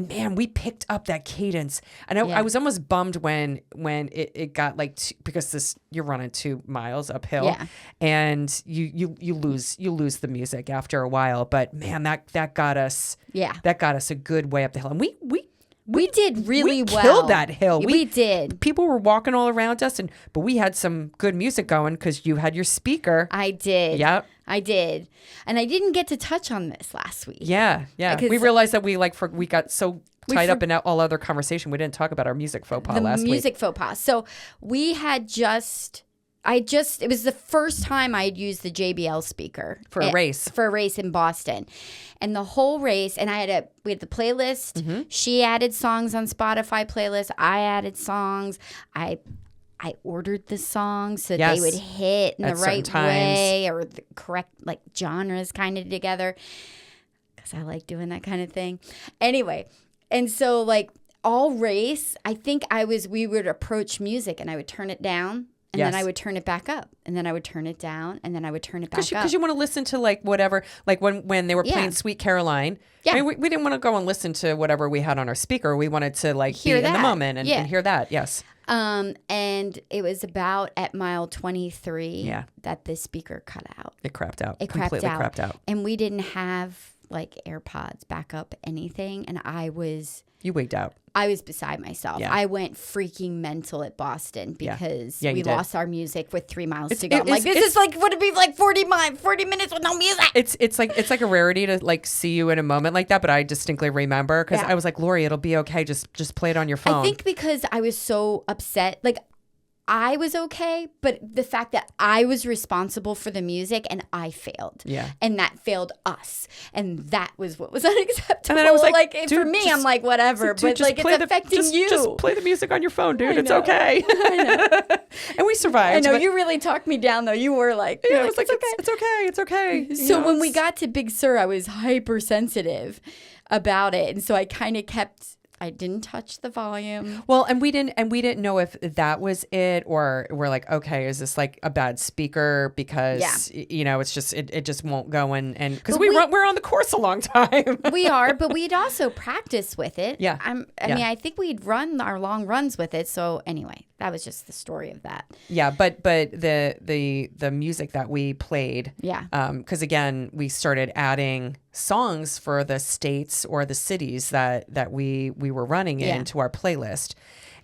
man, we picked up that cadence. And I was almost bummed when it got like, because you're running 2 miles uphill and you lose the music after a while. But man, that got us a good way up the hill. And we did really well. We killed that hill. We did. People were walking all around us, but we had some good music going because you had your speaker. I did. Yep. I did. And I didn't get to touch on this last week. Yeah. We realized that we got so tied up in all other conversation. We didn't talk about our music faux pas last week. The music faux pas. So we had it was the first time I had used the JBL speaker for a race in Boston, and the whole race. And we had the playlist. Mm-hmm. She added songs on Spotify playlist. I added songs. I ordered the songs so they would hit in the right way or the correct like genres kind of together, because I like doing that kind of thing. Anyway, and so like all race, I think we would approach music and I would turn it down. And then I would turn it back up, and then I would turn it down, and then I would turn it back up. Because you want to listen to like whatever, like when they were playing Sweet Caroline. Yeah. I mean, we didn't want to go and listen to whatever we had on our speaker. We wanted to like be in the moment and hear that. Yes. And it was about at mile 23 that the speaker cut out. It crapped out. Completely crapped out. And we didn't have like AirPods, backup, anything, and You wigged out. I was beside myself. Yeah. I went freaking mental at Boston because we lost our music with 3 miles to go. Would it be like 40 minutes with no music? It's like a rarity to like see you in a moment like that, but I distinctly remember because I was like, Lorri, it'll be okay. Just play it on your phone. I think because I was so upset, like I was okay, but the fact that I was responsible for the music and I failed. Yeah. And that failed us. And that was what was unacceptable. And then I was like for me, I'm like, whatever. But like it's affecting you. Just play the music on your phone, dude. It's okay. I know. And we survived. I know. You really talked me down, though. You were like, I was like, it's okay. So when we got to Big Sur, I was hypersensitive about it. And so I kind of I didn't touch the volume. Well, and we didn't know if that was it, or we're like, okay, is this like a bad speaker because it's just it just won't go and because we're on the course a long time. We are, but we'd also practice with it. Yeah. I mean, I think we'd run our long runs with it. So anyway, that was just the story of that. Yeah, but the music that we played, because again, we started adding songs for the states or the cities that we were running into our playlist.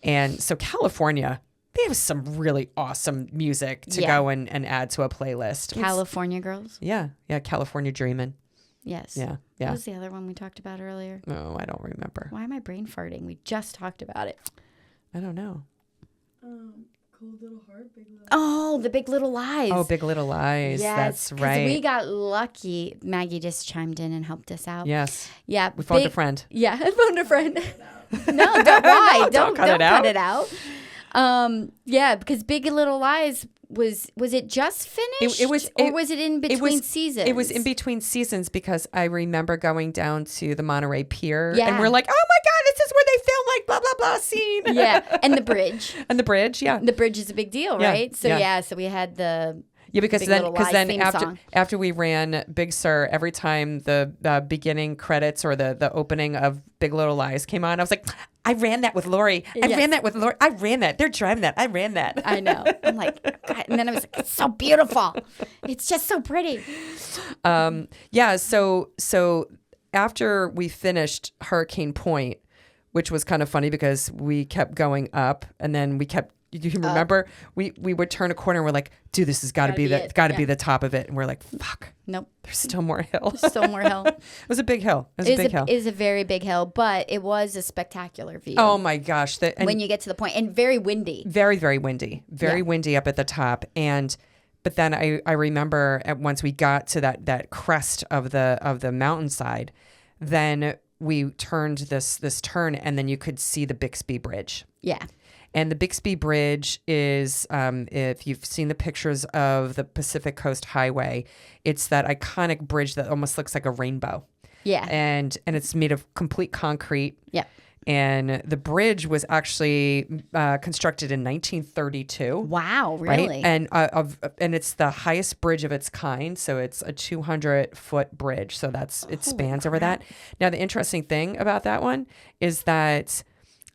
And so California, they have some really awesome music to go and add to a playlist. California Girls? Yeah, California Dreamin'. Yes. Yeah. What was the other one we talked about earlier? No, I don't remember. Why am I brain farting? We just talked about it. I don't know. Cold Little Heart, Big Little... Oh, the Big Little Lies. Oh, Big Little Lies. Yes, that's right. We got lucky. Maggie just chimed in and helped us out. Yes. Yeah. We found a friend. Yeah, I found a friend. No, don't cut it out. Yeah, because Big Little Lies was it just finished? Was it in between seasons? It was in between seasons because I remember going down to the Monterey Pier and we're like, oh my God, this is where they film like blah blah blah scene. Yeah, and the bridge. The bridge is a big deal, right? So so we had the. Yeah, because then after we ran Big Sur, every time the beginning credits or the opening of Big Little Lies came on, I was like, I ran that with Lorri. I ran that with Lorri. I ran that. They're driving that. I ran that. I know. I'm like, God. And then I was like, it's so beautiful. It's just so pretty. So after we finished Hurricane Point, which was kind of funny because we kept going up and then we kept. You remember we would turn a corner and we're like, dude, this has got to be the top of it, and we're like, fuck, nope, there's still more hill. Still more hill. It was a big hill. It is a very big hill, but it was a spectacular view. Oh my gosh, when you get to the point, and very windy, very windy, windy up at the top, but then I remember once we got to that crest of the mountainside, then we turned this turn, and then you could see the Bixby Bridge. Yeah. And the Bixby Bridge is, if you've seen the pictures of the Pacific Coast Highway, it's that iconic bridge that almost looks like a rainbow. Yeah. And it's made of complete concrete. Yeah. And the bridge was actually constructed in 1932. Wow, really? Right? And it's the highest bridge of its kind. So it's a 200-foot bridge. So it spans over that. Now, the interesting thing about that one is that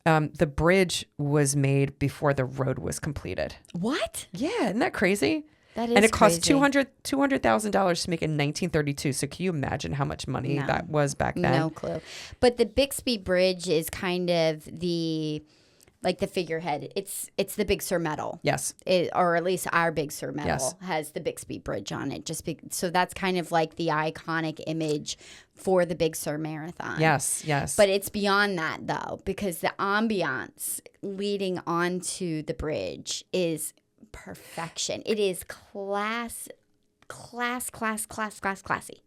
the bridge was made before the road was completed. What? Yeah, isn't that crazy? That is and it cost crazy. $200,000 to make it in 1932. So can you imagine how much money that was back then? No clue. But the Bixby Bridge is kind of the figurehead. It's the Big Sur medal. Yes. Or at least our Big Sur medal Yes. has the Bixby Bridge on it. So that's kind of like the iconic image for the Big Sur Marathon. Yes, yes. But it's beyond that, though, because the ambiance leading onto the bridge is perfection. It is classy.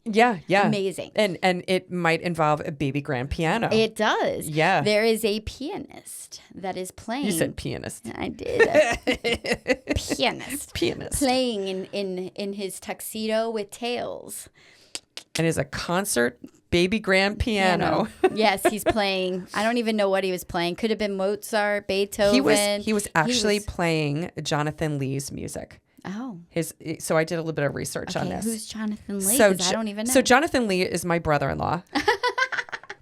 Yeah. Amazing. And it might involve a baby grand piano. It does. Yeah. There is a pianist that is playing. You said pianist. I did. Pianist. Pianist. Playing in his tuxedo with tails. And it's a concert baby grand piano. Yes, he's playing. I don't even know what he was playing. Could have been Mozart, Beethoven. He was actually playing Jonathan Lee's music. Oh. So I did a little bit of research on this. Who's Jonathan Lee? So 'Cause I don't even know. So Jonathan Lee is my brother-in-law.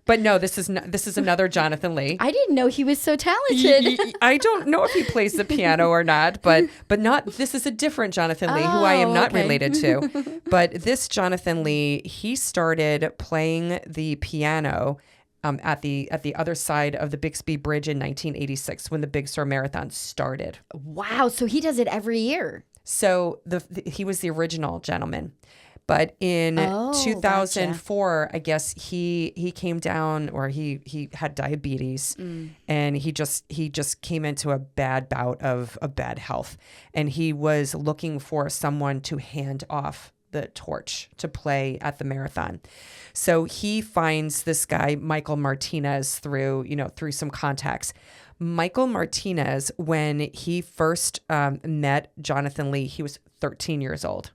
But no, this is another Jonathan Lee. I didn't know he was so talented. I don't know if he plays the piano or not, but this is a different Jonathan Lee who I am not related to. But this Jonathan Lee, he started playing the piano at the other side of the Bixby Bridge in 1986 when the Big Sur Marathon started. Wow, so he does it every year. So he was the original gentleman. But in 2004, gotcha. I guess he came down, or he had diabetes, and he just came into a bad bout of bad health, and he was looking for someone to hand off the torch to play at the marathon. So he finds this guy Michael Martinez through some contacts. Michael Martinez, when he first met Jonathan Lee, he was 13 years old.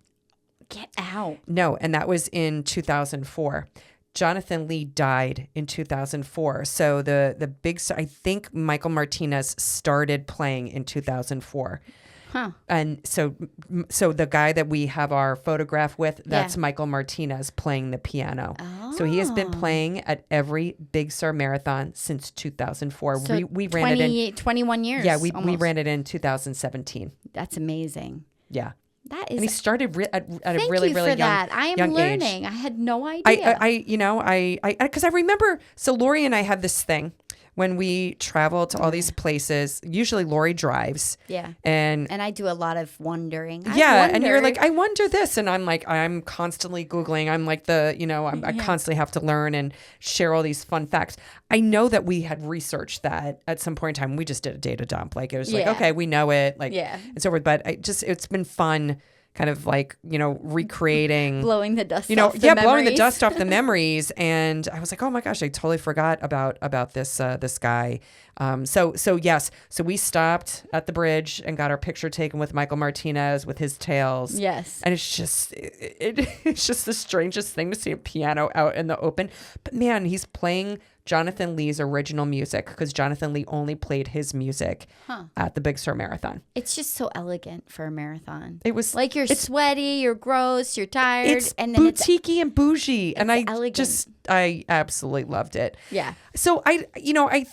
Get out. No, and that was in 2004. Jonathan Lee died in 2004. So the big, I think Michael Martinez started playing in 2004. Huh. And so the guy that we have our photograph with, that's Michael Martinez playing the piano. Oh. So he has been playing at every Big Sur Marathon since 2004. So we ran it in 21 years. Yeah, we ran it in 2017. That's amazing. Yeah. That is. And he started at a Thank really, you really for that. young I am young learning. age. I had no idea. Because I remember, so Lorri and I have this thing when we travel to all these places. Usually Lorri drives. Yeah. And I do a lot of wondering. And you're like, I wonder this. And I'm like, I'm constantly Googling. I'm like I constantly have to learn and share all these fun facts. I know that we had researched that at some point in time. We just did a data dump. Like it was like, okay, we know it. Like, and so forth. But it's been fun kind of like, recreating. Blowing the dust off the memories. Blowing the dust off the memories. And I was like, oh my gosh, I totally forgot about this guy. So yes. So we stopped at the bridge and got our picture taken with Michael Martinez with his tails. Yes. And it's just, it's just the strangest thing to see a piano out in the open. But man, he's playing Jonathan Lee's original music, because Jonathan Lee only played his music at the Big Sur Marathon. It's just so elegant for a marathon. It was like you're sweaty, you're gross, you're tired, it's and then boutique-y and bougie, and elegant. I absolutely loved it. Yeah. So I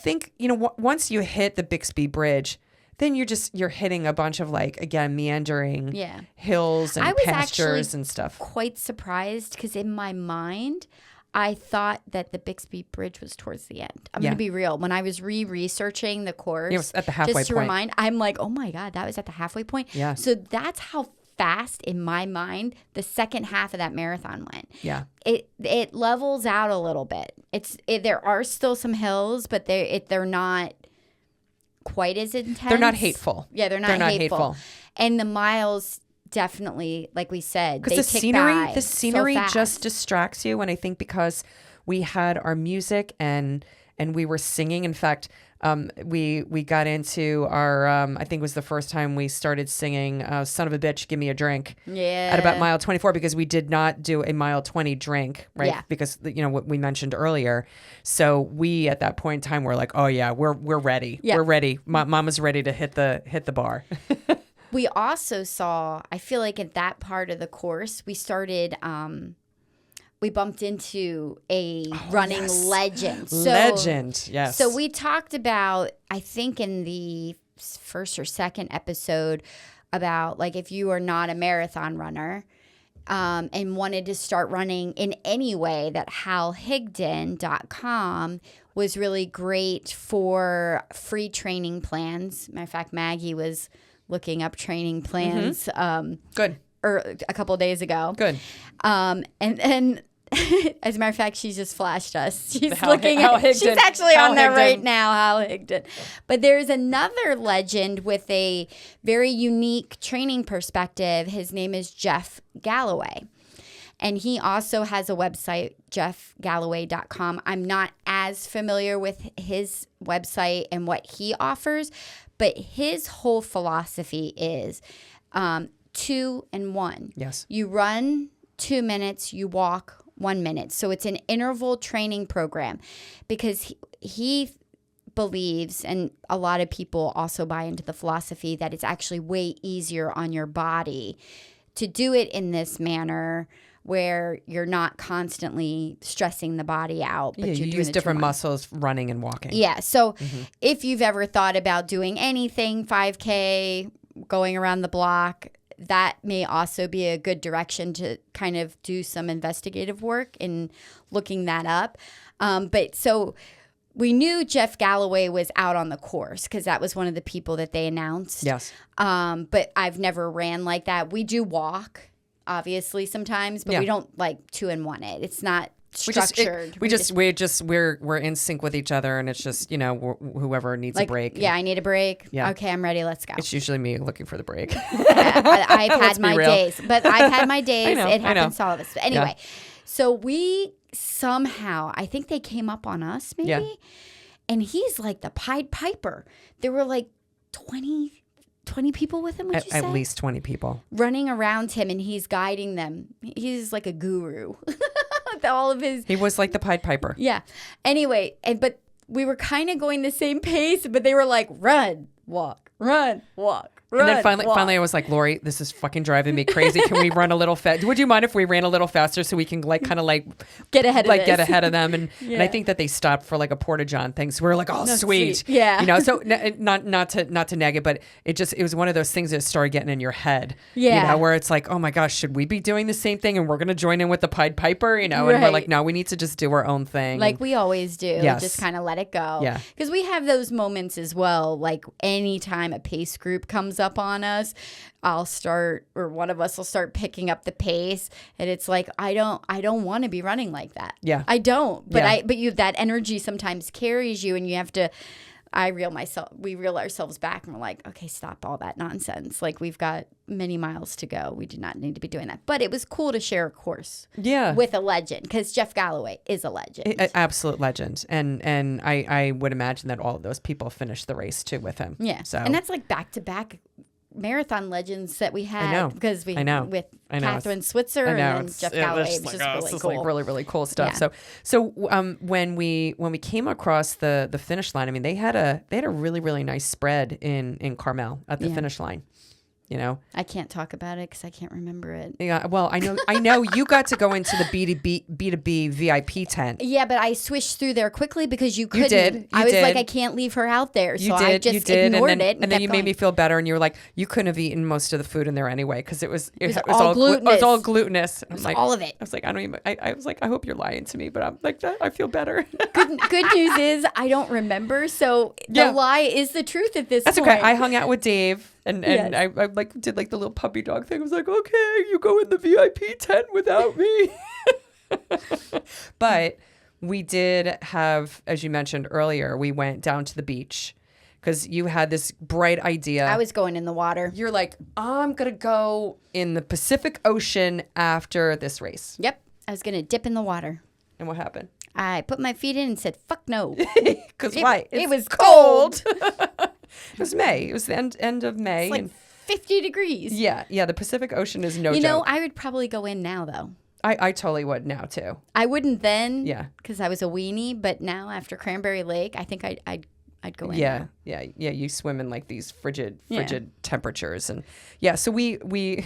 think once you hit the Bixby Bridge, then you're hitting a bunch of meandering hills and pastures and stuff. Quite surprised, because in my mind, I thought that the Bixby Bridge was towards the end. I'm going to be real. When I was researching the course, it was at the halfway just to point. Remind, I'm like, oh my God, that was at the halfway point. Yeah. So that's how fast, in my mind, the second half of that marathon went. Yeah. It levels out a little bit. There are still some hills, but they're not quite as intense. They're not hateful. Yeah, they're not hateful. And the miles, definitely, like we said, because the scenery just distracts you. And I think because we had our music and we were singing. In fact, we got into our, I think it was the first time we started singing Son of a Bitch, Give Me a Drink at about mile 24, because we did not do a mile 20 drink, right? Yeah. Because, what we mentioned earlier. So we, at that point in time, were like, oh yeah, we're ready. Yeah. We're ready. Mama's ready to hit the bar. We also saw, I feel like at that part of the course, we started, we bumped into a running legend. Yes. So we talked about, I think in the first or second episode, about like if you are not a marathon runner and wanted to start running in any way, that halhigdon.com was really great for free training plans. Matter of fact, Maggie was looking up training plans Good. or a couple of days ago. Good. And then, as a matter of fact, she just flashed us. She's Hal Higdon. She's actually Hal on there Higdon. right now, Hal Higdon. But there's another legend with a very unique training perspective. His name is Jeff Galloway. And he also has a website, jeffgalloway.com. I'm not as familiar with his website and what he offers, but his whole philosophy is 2 and 1. Yes. You run 2 minutes, you walk 1 minute. So it's an interval training program, because he believes, and a lot of people also buy into the philosophy, that it's actually way easier on your body to do it in this manner, where you're not constantly stressing the body out. But Yeah, you're you doing use the different 2-1. muscles running and walking. Yeah. So if you've ever thought about doing anything, 5K, going around the block, that may also be a good direction to kind of do some investigative work in looking that up. But so we knew Jeff Galloway was out on the course, because that was one of the people that they announced. Yes. But I've never ran like that. We do walk, obviously, sometimes, but we don't like 2 and 1 it. It's not structured. We're in sync with each other, and it's just whoever needs a break. Yeah, I need a break. Yeah. Okay, I'm ready. Let's go. It's usually me looking for the break. Yeah, I've Let's had be my real. days, but I've had my days. know, It I know. happens to all of us. But anyway, so we somehow, I think they came up on us maybe, Yeah. and he's like the Pied Piper. There were like 20 people with him, would you say? At least 20 people. Running around him, and he's guiding them. He's like a guru. With all of his... He was like the Pied Piper. Yeah. Anyway, but we were kind of going the same pace, but they were like, run, walk, run, walk. And then finally, I was like, Lorri, this is fucking driving me crazy. Can we run a little fast? Would you mind if we ran a little faster so we can get ahead of them? And I think that they stopped for like a porta john thing. So we were like, oh, sweet. Yeah. So not to nag it, but it was one of those things that started getting in your head. Yeah. Where it's like, oh my gosh, should we be doing the same thing? And we're going to join in with the Pied Piper, and we're Right. like, no, we need to just do our own thing. Like we always do. Yes. Just kind of let it go. Yeah. Because we have those moments as well. Like anytime a pace group comes up on us, I'll start, or one of us will start picking up the pace, and it's like I don't want to be running like that. Yeah. I don't. But Yeah. that energy sometimes carries you, and you have to. We reel ourselves back, and we're like, okay, stop all that nonsense. Like we've got many miles to go. We do not need to be doing that. But it was cool to share a course. Yeah. With a legend, because Jeff Galloway is a legend. Absolute legend. And I would imagine that all of those people finished the race too with him. Yeah. So And that's like back-to-back marathon legends that we had. I know. Because I know. With I know. Catherine Switzer I know. and then Jeff Galloway. It was just really cool. Like really, really cool stuff. Yeah. So when we came across the finish line, I mean, they had a really, really nice spread in Carmel at the finish line. I can't talk about it because I can't remember it. Yeah, well, I know you got to go into the B2B VIP tent. Yeah, but I switched through there quickly because you couldn't. did. I was like, did. I can't leave her out there. So You I did, just ignored it. And then you made me feel better, and you were like, you couldn't have eaten most of the food in there anyway because it was all glutinous. It was all glutinous. It was all of it. I was like, I was like, I hope you're lying to me, but I'm like, I feel better. Good news is I don't remember. So the lie is the truth at this That's point. okay. I hung out with Dave. And Yes. I like did like the little puppy dog thing. I was like, okay, you go in the VIP tent without me. But we did have, as you mentioned earlier, we went down to the beach because you had this bright idea. I was going in the water. You're like, I'm going to go in the Pacific Ocean after this race. Yep. I was going to dip in the water. And what happened? I put my feet in and said, "Fuck no." Because why? It was cold. It was May. It was the end of May. It's like 50 degrees. Yeah. The Pacific Ocean is no You know, joke. I would probably go in now, though. I totally would now, too. I wouldn't then. Yeah. Because I was a weenie. But now, after Cranberry Lake, I think I'd go in. Yeah, now. yeah. You swim in like these frigid Yeah. temperatures, and so we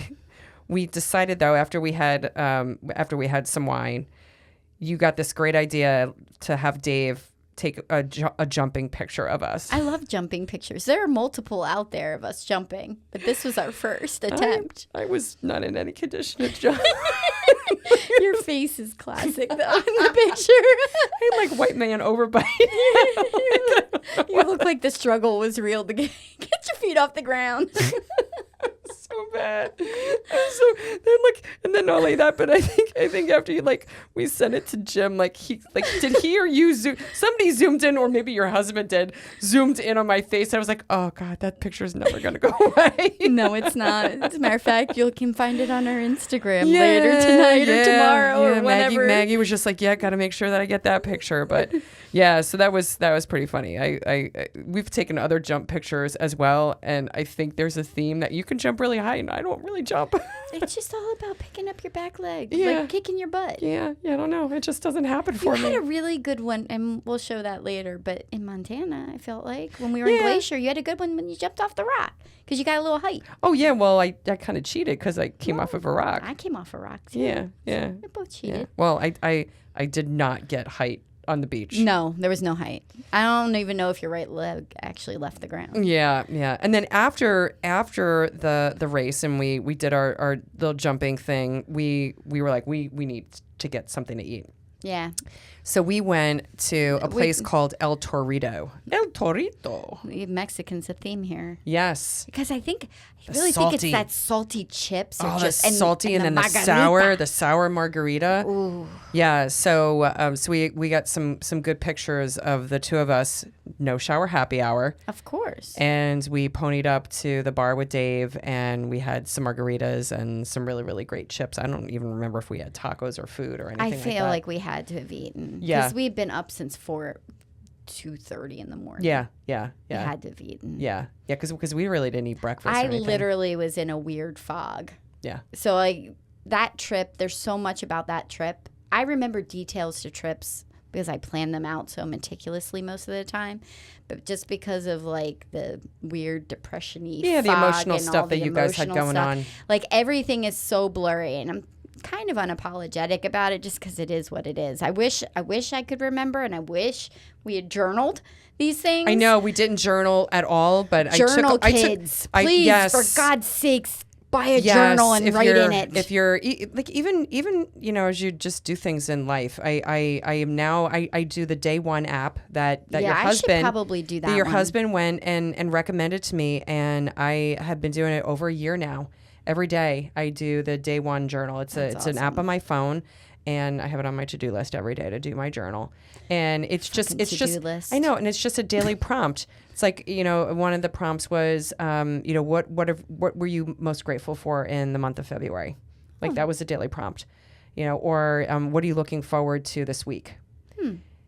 decided though after we had some wine, you got this great idea to have Dave take a jumping picture of us. I love jumping pictures. There are multiple out there of us jumping, but this was our first attempt. I was not in any condition to jump. Your face is classic, though, in the picture. I had like white man overbite. You look like the struggle was real to get your feet off the ground. So bad. So then and then not only that, but I think after we sent it to Jim, did he or you somebody zoomed in, or maybe your husband zoomed in on my face. I was like, oh God, that picture is never gonna go away. No, it's not. As a matter of fact, you can find it on our Instagram later tonight or tomorrow or whenever. Maggie was just like, yeah, got to make sure that I get that picture. But yeah, so that was pretty funny. We've taken other jump pictures as well, and I think there's a theme that you can jump really high, and I don't really jump. It's just all about picking up your back leg, Yeah. like kicking your butt. Yeah, I don't know. It just doesn't happen for You me. had a really good one, and we'll show that later. But in Montana, I felt like when we were in Glacier, you had a good one when you jumped off the rock because you got a little height. Oh yeah, well I kind of cheated because I came off of a rock. I came off a rock too. Yeah. We both cheated. Yeah. Well, I did not get height on the beach. No, there was no height. I don't even know if your right leg actually left the ground. Yeah. And then after the race and we did our little jumping thing, we were like we need to get something to eat. Yeah. So we went to a place called El Torito. El Torito. We have Mexicans a theme here. Yes. Because I really think it's that salty chips. Oh, just, the salty and then the sour margarita. Ooh. Yeah, so we got some good pictures of the two of us, no shower happy hour. Of course. And we ponied up to the bar with Dave, and we had some margaritas and some really, really great chips. I don't even remember if we had tacos or food or anything I like that. feel like we had to have eaten. Yeah. Because we've been up since 2:30 in the morning. Yeah. We had to have eaten. Yeah, because we really didn't eat breakfast. I or anything. literally was in a weird fog. Yeah. So that trip, there's so much about that trip. I remember details to trips because I plan them out so meticulously most of the time. But just because of the weird depression-y the fog emotional and stuff all that the you guys had emotional going stuff, on. Everything is so blurry, and I'm kind of unapologetic about it just because it is what it is. I wish I could remember, and I wish we had journaled these things. I know we didn't journal at all, but Journal, kids. Please, yes. for God's sakes, buy a journal and write in it. If you're even as you just do things in life, I do the Day One app that your husband I should probably do that. Your husband went and recommended to me, and I have been doing it over a year now. Every day I do the Day One journal. It's an app on my phone, and I have it on my to-do list every day to do my journal. And it's just list. I know, and it's just a daily prompt. It's like, one of the prompts was, what were you most grateful for in the month of February? That was a daily prompt, or what are you looking forward to this week?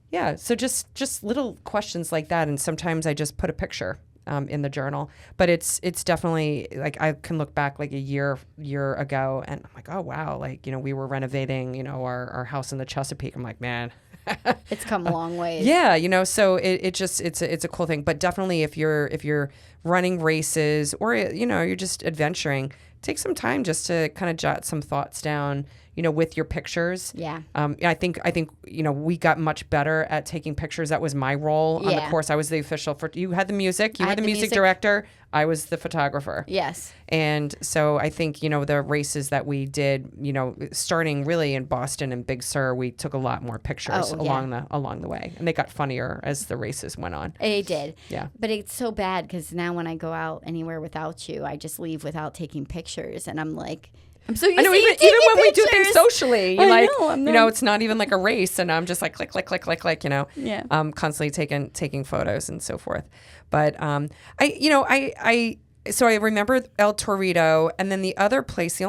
Yeah, so just little questions like that, and sometimes I just put a picture in the journal. But it's definitely I can look back a year ago, and I'm like, oh wow, we were renovating our house in the Chesapeake. I'm like, man. It's come a long way. Yeah, so it's a cool thing. But definitely if you're running races or you're just adventuring, take some time just to kind of jot some thoughts down, with your pictures. Yeah. I think we got much better at taking pictures. That was my role on the course. I was the official you had the music, you were the music director, I was the photographer. Yes. And so I think, the races that we did, starting really in Boston and Big Sur, we took a lot more pictures along the way. And they got funnier as the races went on. They did. Yeah. But it's so bad because now when I go out anywhere without you, I just leave without taking pictures. And I'm like, I'm so used to even when we do things socially, it's not even like a race, and I'm just like click, Yeah. Constantly taking photos and so forth. But so I remember El Torito, and then the only other place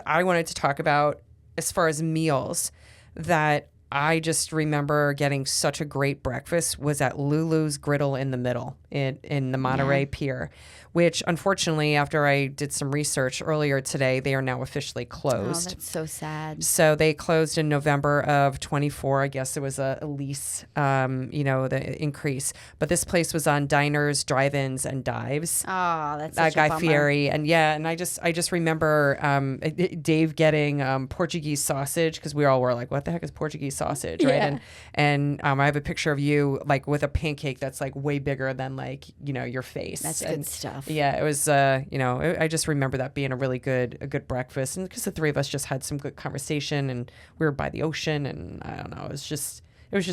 I wanted to talk about as far as meals that I just remember getting such a great breakfast was at Lulu's Griddle in the middle in the Monterey Pier, which unfortunately, after I did some research earlier today, they are now officially closed. Oh, that's so sad. So they closed in November of 24. I guess it was a lease, the increase. But this place was on diners, drive-ins, and dives. Oh, that's such a Guy bummer. Fieri, and I just remember Dave getting Portuguese sausage, because we all were like, "What the heck is Portuguese sausage?" Right? Yeah. And I have a picture of you like with a pancake that's like way bigger than like your face. That's and, good stuff. Yeah, it was. I just remember that being a good breakfast, and because the three of us just had some good conversation, and we were by the ocean, and I don't know, it was just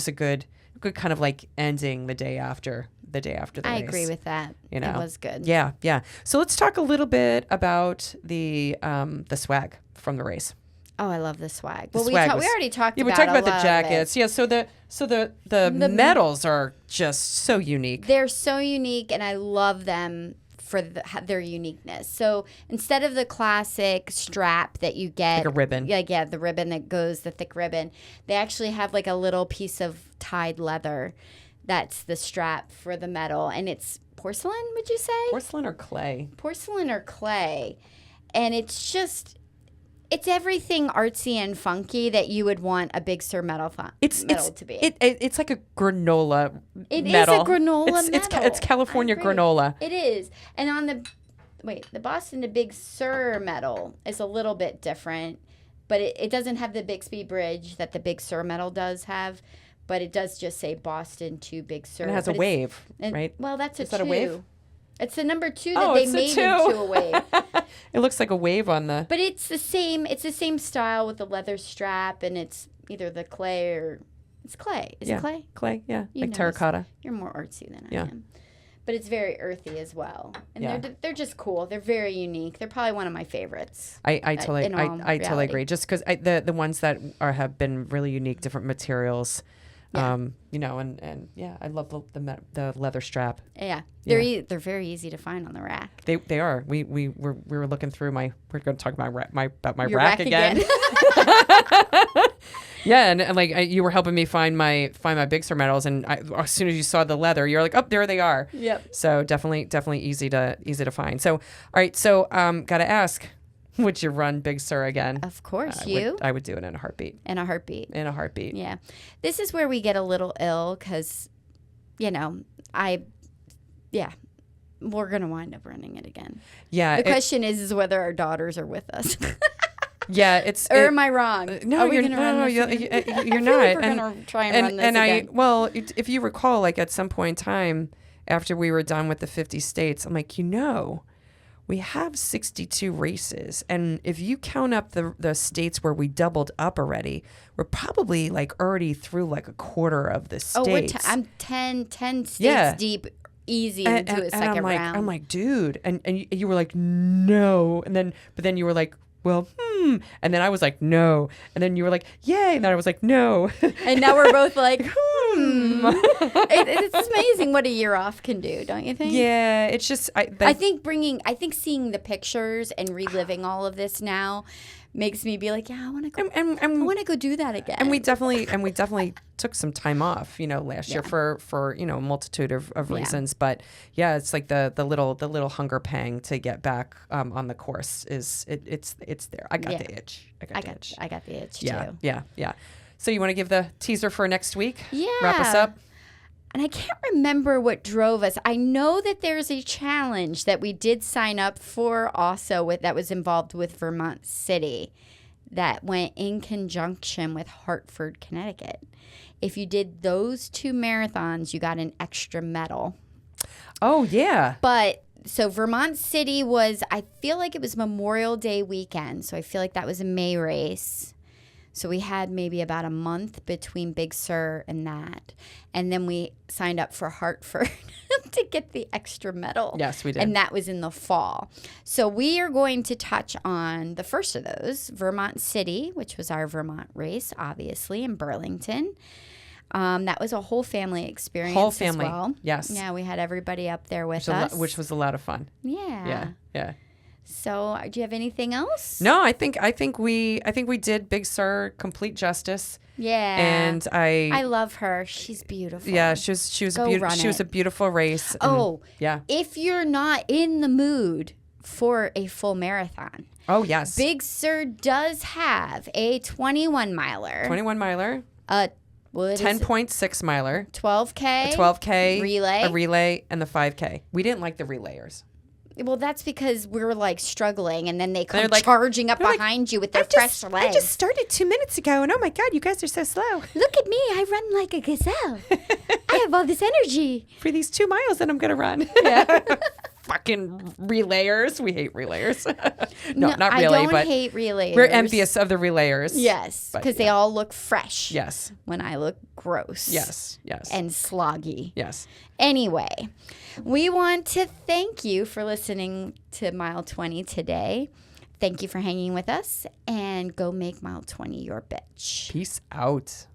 a good kind of like ending the day after the race. I agree with that. It was good. Yeah. So let's talk a little bit about the swag from the race. Oh, I love the swag. The Well, swag we already talked about we talked about a the lot of jackets. it. Yeah, so the medals are just so unique. They're so unique, and I love them for their uniqueness. So instead of the classic strap that you get, Like a ribbon. Yeah, the ribbon that goes, the thick ribbon, they actually have like a little piece of tied leather. That's the strap for the medal, and it's porcelain. Would you say Porcelain or clay? porcelain or clay? And it's everything artsy and funky that you would want a Big Sur medal to be. It's like a granola It is medal. a granola medal. It's California I agree. granola. It is. And on the Boston and Big Sur medal is a little bit different, but it doesn't have the Bixby Bridge that the Big Sur medal does have, but it does just say Boston to Big Sur. And it has a wave, right? Well, that's Is a that 2. a wave? It's the number 2 that Oh, they it's a made 2. into a wave. It looks like a wave on the. But it's the same style with the leather strap, and it's either the clay or it's clay. Is it clay? Clay, yeah, You like know terracotta. You're more artsy than Yeah. I am. But it's very earthy as well. And Yeah. they're just cool. They're very unique. They're probably one of my favorites. I totally in all I totally reality. agree. Just because the ones that have been really unique, different materials. Yeah. And I love the leather strap. Yeah. Yeah. They're very easy to find on the rack. They are. We were looking through we're going to talk about my Your rack again. Yeah, and like you were helping me find my Big Sur medals, and as soon as you saw the leather, you're like, oh, there they are. Yep. So definitely easy to find. So all right, so gotta ask, would you run Big Sur again? Of course, I would do it in a heartbeat. In a heartbeat. In a heartbeat. Yeah. This is where we get a little ill because, we're going to wind up running it again. Yeah. The question is whether our daughters are with us. Yeah, it's. Or am I wrong? No, Are we you're gonna run no, this you're again? you're I feel not. like we're gonna try and run this again. If you recall, like at some point in time, after we were done with the 50 states, I'm like, we have 62 races, and if you count up the states where we doubled up already, we're probably like already through like a quarter of the states. I'm 10 states deep, easy into a second round. I'm like, dude, and you were like, no, but then you were like, well, and then I was like, no, and then you were like, yay, and then I was like, no, and now we're both like, It's amazing what a year off can do, don't you think? Yeah, it's just I think seeing the pictures and reliving all of this now makes me be like, yeah, I want to go. I want to go do that again. And we definitely took some time off, last year for a multitude of reasons. But yeah, it's like the little hunger pang to get back on the course it's there. I got the itch. I got the itch too. Yeah. So you want to give the teaser for next week? Yeah. Wrap us up? And I can't remember what drove us. I know that there's a challenge that we did sign up for also that was involved with Vermont City that went in conjunction with Hartford, Connecticut. If you did those 2 marathons, you got an extra medal. Oh, yeah. But so Vermont City I feel like it was Memorial Day weekend. So I feel like that was a May race. So we had maybe about a month between Big Sur and that. And then we signed up for Hartford to get the extra medal. Yes, we did. And that was in the fall. So we are going to touch on the first of those, Vermont City, which was our Vermont race, obviously, in Burlington. That was a whole family experience as well. Yes. Yeah, we had everybody up there with us. Which was a lot of fun. Yeah. Yeah. So, do you have anything else? No, I think we did Big Sur complete justice. Yeah. And I love her. She's beautiful. Yeah, she was Go beautiful. run She was it. a beautiful race. Oh, yeah. If you're not in the mood for a full marathon, Oh, yes. Big Sur does have a 21 miler. 21 miler. 10.6 miler. 12K. A 12K. Relay. A relay and the 5K. We didn't like the relayers. Well, that's because we were like struggling, and then they come like- charging up they're like, behind you with their fresh legs. I just started 2 minutes ago, and oh my God, you guys are so slow. Look at me. I run like a gazelle. I have all this energy. For these 2 miles that I'm going to run. Yeah. Fucking relayers. We hate relayers. No, not really, I don't but hate relayers. we're envious of the relayers. Yes, But, because they all look fresh. Yes. When I look gross. Yes. Yes. And sloggy. yes. Anyway, we want to thank you for listening to Mile 20 today. Thank you for hanging with us, and go make Mile 20 your bitch. Peace out.